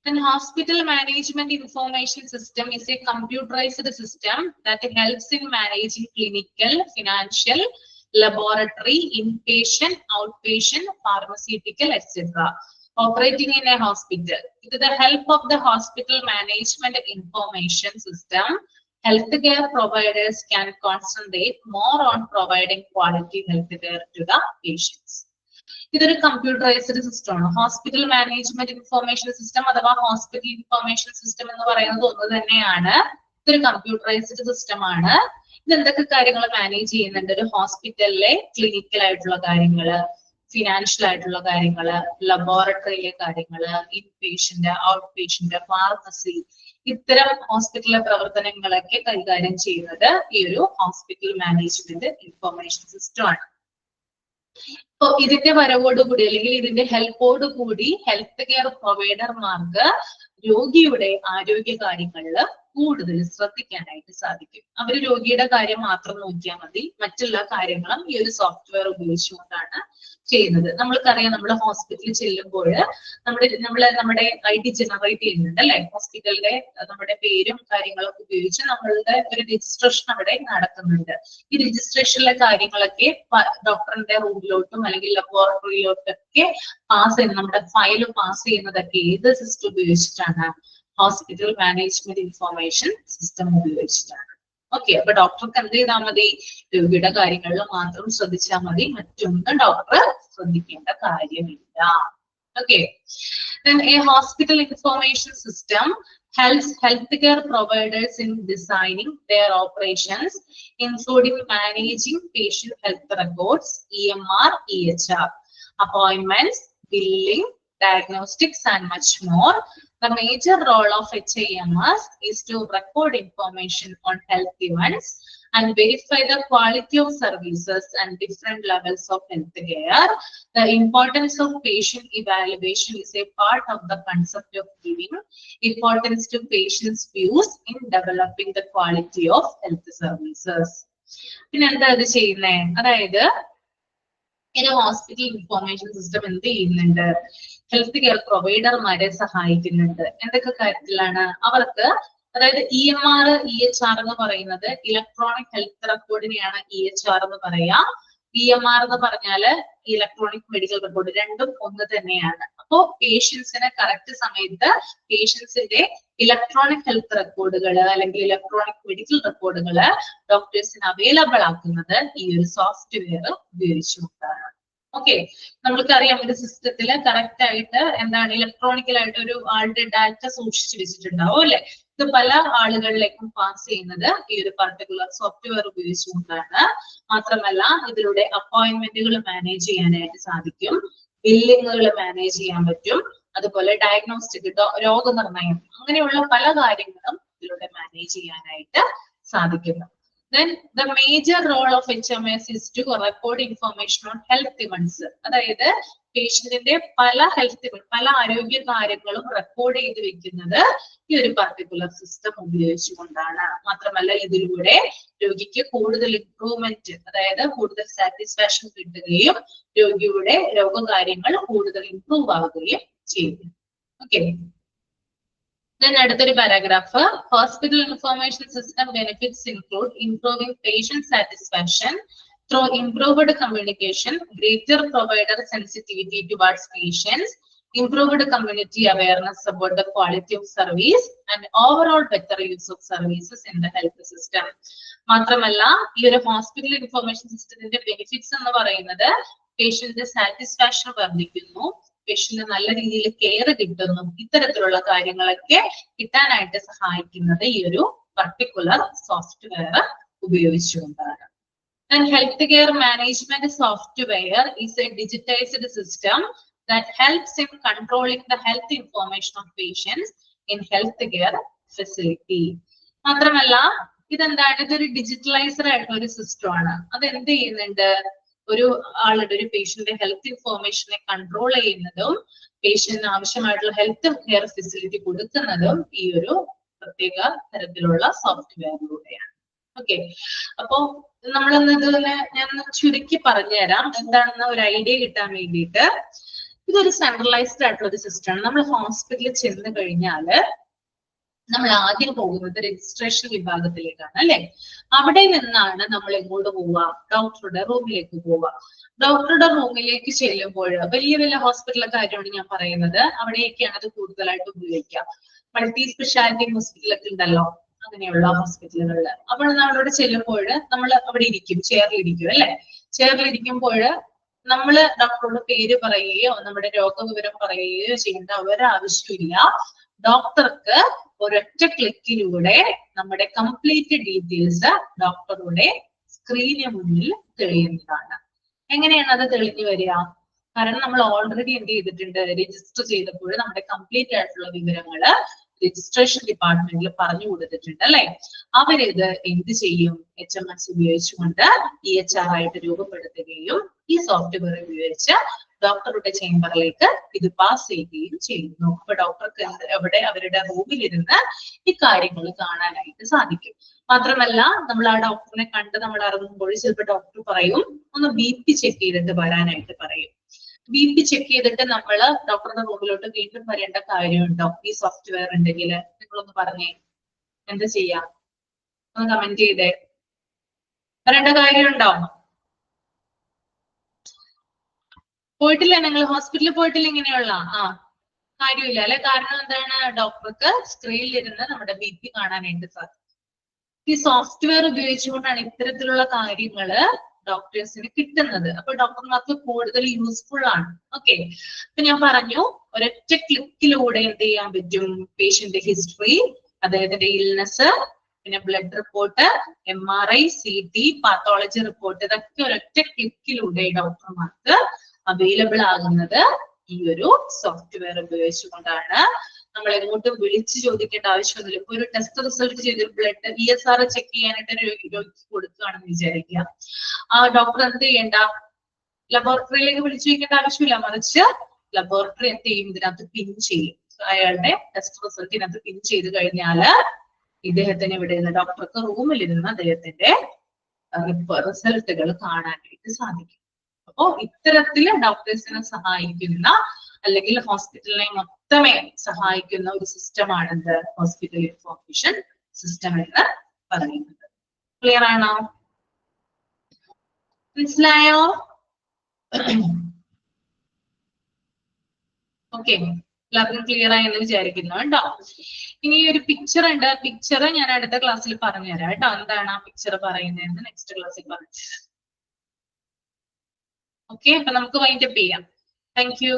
Then hospital management information system is a computerized system that helps in managing clinical, financial, laboratory, inpatient, outpatient, pharmaceutical, etc. Operating in a hospital. With the help of the hospital management information system, healthcare providers can concentrate more on providing quality healthcare to the patients. ഇതൊരു കമ്പ്യൂട്ടറൈസ്ഡ് സിസ്റ്റം ആണ്. ഹോസ്പിറ്റൽ മാനേജ്മെന്റ് ഇൻഫോർമേഷൻ സിസ്റ്റം അഥവാ ഹോസ്പിറ്റൽ ഇൻഫോർമേഷൻ സിസ്റ്റം എന്ന് പറയുന്നത് ഒന്ന് തന്നെയാണ്. ഇതൊരു കമ്പ്യൂട്ടറൈസ്ഡ് സിസ്റ്റം ആണ്. ഇത് എന്തൊക്കെ കാര്യങ്ങൾ മാനേജ് ചെയ്യുന്നുണ്ട്? ഒരു ഹോസ്പിറ്റലിലെ ക്ലിനിക്കൽ ആയിട്ടുള്ള കാര്യങ്ങള്, ഫിനാൻഷ്യൽ ആയിട്ടുള്ള കാര്യങ്ങള്, ലബോറട്ടറിയിലെ കാര്യങ്ങള്, in patient, out patient, pharmacy, ഇത്തരം ഹോസ്പിറ്റലിലെ പ്രവർത്തനങ്ങളൊക്കെ കൈകാര്യം ചെയ്യുന്നത് ഈ ഒരു ഹോസ്പിറ്റൽ മാനേജ്മെന്റ് ഇൻഫോർമേഷൻ സിസ്റ്റം ആണ്. അപ്പൊ ഇതിന്റെ വരവോടുകൂടി അല്ലെങ്കിൽ ഇതിന്റെ ഹെൽപ്പോട് കൂടി ഹെൽത്ത് കെയർ പ്രൊവൈഡർമാർക്ക് രോഗിയുടെ ആരോഗ്യ കാര്യങ്ങളിൽ കൂടുതൽ ശ്രദ്ധിക്കാനായിട്ട് സാധിക്കും. അവർ രോഗിയുടെ കാര്യം മാത്രം നോക്കിയാൽ മതി. മറ്റുള്ള കാര്യങ്ങളും ഈ ഒരു സോഫ്റ്റ്വെയർ ഉപയോഗിച്ചുകൊണ്ടാണ് ചെയ്യുന്നത്. നമ്മൾക്കറിയാം, നമ്മൾ ഹോസ്പിറ്റലിൽ ചെല്ലുമ്പോൾ നമ്മുടെ ID ജനറേറ്റ് ചെയ്യുന്നുണ്ട് അല്ലെ? ഹോസ്പിറ്റലിന്റെ നമ്മുടെ പേരും കാര്യങ്ങളൊക്കെ ഉപയോഗിച്ച് നമ്മളുടെ ഒരു രജിസ്ട്രേഷൻ അവിടെ നടക്കുന്നുണ്ട്. ഈ രജിസ്ട്രേഷനിലെ കാര്യങ്ങളൊക്കെ ഡോക്ടറിന്റെ റൂമിലോട്ടും അല്ലെങ്കിൽ ലബോറട്ടറിയിലോട്ടൊക്കെ പാസ് ചെയ്യുന്ന നമ്മുടെ ഫയൽ പാസ് ചെയ്യുന്നതൊക്കെ ഏത് സിസ്റ്റം ഉപയോഗിച്ചിട്ടാണ്? ഹോസ്പിറ്റൽ മാനേജ്മെന്റ് ഇൻഫോർമേഷൻ സിസ്റ്റം ഉപയോഗിച്ചിട്ടാണ്. ഓക്കെ. അപ്പൊ ഡോക്ടർക്ക് എന്ത് ചെയ്താൽ മതി? രോഗിയുടെ കാര്യങ്ങളിൽ മാത്രം ശ്രദ്ധിച്ചാൽ മതി. മറ്റൊന്നും ഡോക്ടർ ശ്രദ്ധിക്കേണ്ട കാര്യമില്ല. Okay. Then a hospital information system helps healthcare providers in designing their operations, including managing patient health records, EMR, EHR, appointments, billing, diagnostics, and much more. The major role of HIMS is to record information on health events and verify the quality of services and different levels of health care. The importance of patient evaluation is a part of the concept of giving importance to patients' views in developing the quality of health services. പിന്നെ എന്താ ഇത് ചെയ്യുന്നേ? അതായത് ഒരു ഹോസ്പിറ്റൽ ഇൻഫോർമേഷൻ സിസ്റ്റം എന്ത് ചെയ്യുന്നുണ്ട്? ഹെൽത്ത് കെയർ പ്രൊവൈഡർമാരെ സഹായിക്കുന്നുണ്ട്. എന്തൊക്കെ കാര്യത്തിലാണ്? അവർക്ക് അതായത് EMR, EHR എന്ന് പറയുന്നത് ഇലക്ട്രോണിക് ഹെൽത്ത് റെക്കോർഡിനെയാണ് EHR എന്ന് പറയാ. EMR എന്ന് പറഞ്ഞാല് ഇലക്ട്രോണിക് മെഡിക്കൽ റെക്കോർഡ്, രണ്ടും ഒന്ന് തന്നെയാണ്. അപ്പോ പേഷ്യൻസിന് കറക്റ്റ് സമയത്ത് പേഷ്യൻസിന്റെ ഇലക്ട്രോണിക് ഹെൽത്ത് റെക്കോർഡുകൾ അല്ലെങ്കിൽ ഇലക്ട്രോണിക് മെഡിക്കൽ റെക്കോർഡുകൾ ഡോക്ടേഴ്സിന് അവൈലബിൾ ആക്കുന്നത് ഈ ഒരു സോഫ്റ്റ്വെയർ ഉപയോഗിച്ചുകൊണ്ടാണ്. ഓക്കെ, നമ്മൾക്കറിയാം ഒരു സിസ്റ്റത്തില് കറക്റ്റ് ആയിട്ട് എന്താണ് ഇലക്ട്രോണിക്കലായിട്ട് ഒരു ആളുടെ ഡാറ്റ സൂക്ഷിച്ചു വെച്ചിട്ടുണ്ടാവും അല്ലെ. ഇത് പല ആളുകളിലേക്കും പാസ് ചെയ്യുന്നത് ഈ ഒരു പർട്ടിക്കുലർ സോഫ്റ്റ്വെയർ ഉപയോഗിച്ചുകൊണ്ടാണ്. മാത്രമല്ല ഇതിലൂടെ അപ്പോയിന്റ്മെന്റുകൾ മാനേജ് ചെയ്യാനായിട്ട് സാധിക്കും, ബില്ലിങ്ങുകൾ മാനേജ് ചെയ്യാൻ പറ്റും, അതുപോലെ ഡയഗ്നോസ്റ്റിക് രോഗനിർണയം അങ്ങനെയുള്ള പല കാര്യങ്ങളും ഇതിലൂടെ മാനേജ് ചെയ്യാനായിട്ട് സാധിക്കുന്നു. Then the major role of HMS is to record information on health events. അതായത് പേഷ്യന്റിന്റെ പല ആരോഗ്യ കാര്യങ്ങളും റെക്കോർഡ് ചെയ്ത് വെക്കുന്നത് ഈ ഒരു പർട്ടിക്കുലർ സിസ്റ്റം ഉപയോഗിച്ചുകൊണ്ടാണ്. മാത്രമല്ല ഇതിലൂടെ രോഗിക്ക് കൂടുതൽ ഇംപ്രൂവ്മെന്റ്, അതായത് കൂടുതൽ സാറ്റിസ്ഫാക്ഷൻ കിട്ടുകയും രോഗിയുടെ രോഗകാര്യങ്ങൾ കൂടുതൽ ഇംപ്രൂവ് ആവുകയും ചെയ്യുന്നു. ഓക്കെ, then അടുത്തൊരു paragraph. Hospital information system benefits include improving patient satisfaction through improved communication, greater provider sensitivity towards patients, improved community awareness about the quality of service, and overall better use of services in the health system. മാത്രമല്ല ഈ ഒരു ഹോസ്പിറ്റൽ ഇൻഫർമേഷൻ സിസ്റ്റത്തിന്റെ ബെനിഫിറ്റ്സ് എന്ന് പറയുന്നത് പേഷ്യന്റിന്റെ സാറ്റിസ്ഫാക്ഷൻ വർദ്ധിക്കുന്നു, പേഷ്യന്റ് നല്ല രീതിയിൽ കെയർ കിട്ടുന്നു, ഇത്തരത്തിലുള്ള കാര്യങ്ങളൊക്കെ കിട്ടാനായിട്ട് സഹായിക്കുന്നത് ഈ ഒരു പർട്ടിക്കുലർ സോഫ്റ്റ്വെയർ ഉപയോഗിച്ചുകൊണ്ടാണ്. And healthcare management software is a digitized system that helps in controlling the health information of patients in healthcare facility. മാത്രമല്ല ഇതെന്താണ്, ഇതൊരു ഡിജിറ്റലൈസ്ഡ് ആയിട്ടുള്ള ഒരു സിസ്റ്റം ആണ്. അത് എന്ത് ചെയ്യുന്നുണ്ട്, ഒരു ആളുടെ ഒരു പേഷ്യന്റെ ഹെൽത്ത് ഇൻഫോർമേഷനെ കൺട്രോൾ ചെയ്യുന്നതും പേഷ്യന്റിന് ആവശ്യമായിട്ടുള്ള ഹെൽത്ത് കെയർ ഫെസിലിറ്റി കൊടുക്കുന്നതും ഈ ഒരു പ്രത്യേക തരത്തിലുള്ള സോഫ്റ്റ്വെയറിലൂടെയാണ്. ഓക്കെ, അപ്പോ നമ്മളൊന്ന് ഇതിനെ ഞാൻ ചുരുക്കി പറഞ്ഞുതരാം എന്താണെന്ന് ഒരു ഐഡിയ കിട്ടാൻ വേണ്ടിയിട്ട്. ഇതൊരു സെൻട്രലൈസ്ഡ് ആയിട്ടുള്ള ഒരു സിസ്റ്റം ആണ്. നമ്മൾ ഹോസ്പിറ്റലിൽ ചെന്ന് കഴിഞ്ഞാല് നമ്മൾ ആദ്യം പോകുന്നത് രജിസ്ട്രേഷൻ വിഭാഗത്തിലേക്കാണ് അല്ലെ. അവിടെ നിന്നാണ് നമ്മൾ എങ്ങോട്ട് പോവുക, ഡോക്ടറുടെ റൂമിലേക്ക് പോവുക. ഡോക്ടറുടെ റൂമിലേക്ക് ചെല്ലുമ്പോൾ വലിയ വലിയ ഹോസ്പിറ്റലിലെ കാര്യമാണ് ഞാൻ പറയുന്നത്, അവിടെയൊക്കെയാണ് അത് കൂടുതലായിട്ട് ഉപയോഗിക്കുക. മൾട്ടി സ്പെഷ്യാലിറ്റി ഹോസ്പിറ്റലൊക്കെ ഉണ്ടല്ലോ, അങ്ങനെയുള്ള ഹോസ്പിറ്റലുകളിൽ. അപ്പോൾ നമ്മളവിടെ ചെല്ലുമ്പോൾ നമ്മൾ അവിടെ ഇരിക്കും, ചെയറിലിരിക്കും അല്ലെ. ചെയറിലിരിക്കുമ്പോൾ നമ്മള് ഡോക്ടറുടെ പേര് പറയുകയോ നമ്മുടെ രോഗവിവരം പറയുകയോ ചെയ്യേണ്ട ഒരാവശ്യമില്ല. ഡോക്ടർക്ക് ഒരൊറ്റ ക്ലിക്കിലൂടെ നമ്മുടെ കംപ്ലീറ്റ് ഡീറ്റെയിൽസ് ഡോക്ടറുടെ സ്ക്രീനിന് മുന്നിൽ തെളിയുന്നതാണ്. എങ്ങനെയാണ് അത് തെളിഞ്ഞു വരിക? കാരണം നമ്മൾ ഓൾറെഡി എന്ത് ചെയ്തിട്ടുണ്ട്, രജിസ്റ്റർ ചെയ്തപ്പോൾ നമ്മുടെ കംപ്ലീറ്റ് ആയിട്ടുള്ള വിവരങ്ങള് രജിസ്ട്രേഷൻ ഡിപ്പാർട്ട്മെന്റിൽ പറഞ്ഞു കൊടുത്തിട്ടുണ്ട് അല്ലെ. അവരിത് എന്ത് ചെയ്യും, HMS ഉപയോഗിച്ചുകൊണ്ട് EHR ആയിട്ട് രൂപപ്പെടുത്തുകയും ഈ സോഫ്റ്റ്വെയർ ഉപയോഗിച്ച് ഡോക്ടറുടെ ചേംബറിലേക്ക് ഇത് പാസ് ചെയ്യുകയും ചെയ്യുന്നു. അപ്പൊ ഡോക്ടർക്ക് എവിടെ അവരുടെ റൂമിലിരുന്ന് ഈ കാര്യങ്ങൾ കാണാനായിട്ട് സാധിക്കും. മാത്രമല്ല നമ്മൾ ആ ഡോക്ടറിനെ കണ്ട് നമ്മൾ ഇറങ്ങുമ്പോൾ ചിലപ്പോൾ ഡോക്ടർ പറയും ഒന്ന് BP ചെക്ക് ചെയ്തിട്ട് വരാനായിട്ട് പറയും. BP ചെക്ക് ചെയ്തിട്ട് നമ്മൾ ഡോക്ടറുടെ റൂമിലോട്ട് വീണ്ടും വരേണ്ട കാര്യമുണ്ടോ? ഈ സോഫ്റ്റ്വെയർ ഉണ്ടെങ്കിൽ നിങ്ങളൊന്ന് പറഞ്ഞേ, എന്താ ചെയ്യാം? ഒന്ന് കമന്റ് ചെയ്തേ, വരേണ്ട കാര്യമുണ്ടോ? പോയിട്ടില്ല, നിങ്ങൾ ഹോസ്പിറ്റലിൽ പോയിട്ടില്ല ഇങ്ങനെയുള്ള കാര്യമില്ല അല്ലെ. കാരണം എന്താണ്, ഡോക്ടർക്ക് സ്ക്രീനിൽ ഇരുന്ന് നമ്മുടെ BP കാണാനായിട്ട് സാധിക്കും. ഈ സോഫ്റ്റ്വെയർ ഉപയോഗിച്ചുകൊണ്ടാണ് ഇത്തരത്തിലുള്ള കാര്യങ്ങള് ഡോക്ടേഴ്സിന് കിട്ടുന്നത്. അപ്പൊ ഡോക്ടർമാർക്ക് കൂടുതൽ യൂസ്ഫുൾ ആണ്. ഓക്കെ, അപ്പൊ ഞാൻ പറഞ്ഞു ഒരൊറ്റ ക്ലിക്കിലൂടെ എന്ത് ചെയ്യാൻ പറ്റും, പേഷ്യന്റ് ഹിസ്റ്ററി, അദ്ദേഹത്തിന്റെ ഇൽനെസ്, പിന്നെ blood report, MRI, CT, pathology report, ഇതൊക്കെ ഒരൊറ്റ ക്ലിക്കിലൂടെ ഡോക്ടർമാർക്ക് അവൈലബിൾ ആകുന്നത് ഈ ഒരു സോഫ്റ്റ്വെയർ ഉപയോഗിച്ചുകൊണ്ടാണ്. നമ്മൾ എങ്ങോട്ടും വിളിച്ചു ചോദിക്കേണ്ട ആവശ്യമൊന്നുമില്ല. ഇപ്പൊ ഒരു ടെസ്റ്റ് റിസൾട്ട് ചെയ്ത് ബ്ലഡ് ESR ചെക്ക് ചെയ്യാനായിട്ട് രോഗിക്ക് കൊടുക്കുകയാണെന്ന് വിചാരിക്കുക. ആ ഡോക്ടർ എന്ത് ചെയ്യണ്ട, ലബോറട്ടറിയിലേക്ക് വിളിച്ചു ചോദിക്കേണ്ട ആവശ്യമില്ല, മറിച്ച് ലബോറട്ടറി എന്ത് ചെയ്യും, ഇതിനകത്ത് പിൻ ചെയ്യും. അയാളുടെ ടെസ്റ്റ് റിസൾട്ട് ഇതിനകത്ത് പിൻ ചെയ്ത് കഴിഞ്ഞാല് ഇദ്ദേഹത്തിന് ഇവിടെ നിന്ന് ഡോക്ടർക്ക് റൂമിലിരുന്ന് അദ്ദേഹത്തിന്റെ റിസൾട്ടുകൾ കാണാനായിട്ട് സാധിക്കും. അപ്പോ ഇത്തരത്തില് ഡോക്ടേഴ്സിനെ സഹായിക്കുന്ന അല്ലെങ്കിൽ ഹോസ്പിറ്റലിനെ മൊത്തമേ സഹായിക്കുന്ന ഒരു സിസ്റ്റമാണ് എന്ത് ഹോസ്പിറ്റൽ ഇൻഫോർമേഷൻ സിസ്റ്റം എന്ന് പറയുന്നത്. ക്ലിയർ ആണോ? മനസ്സിലായോ? ഓക്കെ, എല്ലാവർക്കും ക്ലിയർ ആയി എന്ന് വിചാരിക്കുന്നു കേട്ടോ. ഇനി ഒരു പിക്ചർ ഉണ്ട്, പിക്ചർ ഞാൻ അടുത്ത ക്ലാസ്സിൽ പറഞ്ഞുതരാം കേട്ടോ. എന്താണ് ആ പിക്ചർ പറയുന്നതെന്ന് നെക്സ്റ്റ് ക്ലാസ്സിൽ പറഞ്ഞുതരാം. ഓക്കെ, അപ്പൊ നമുക്ക് വൈൻഡപ്പ് ചെയ്യാം. Thank you.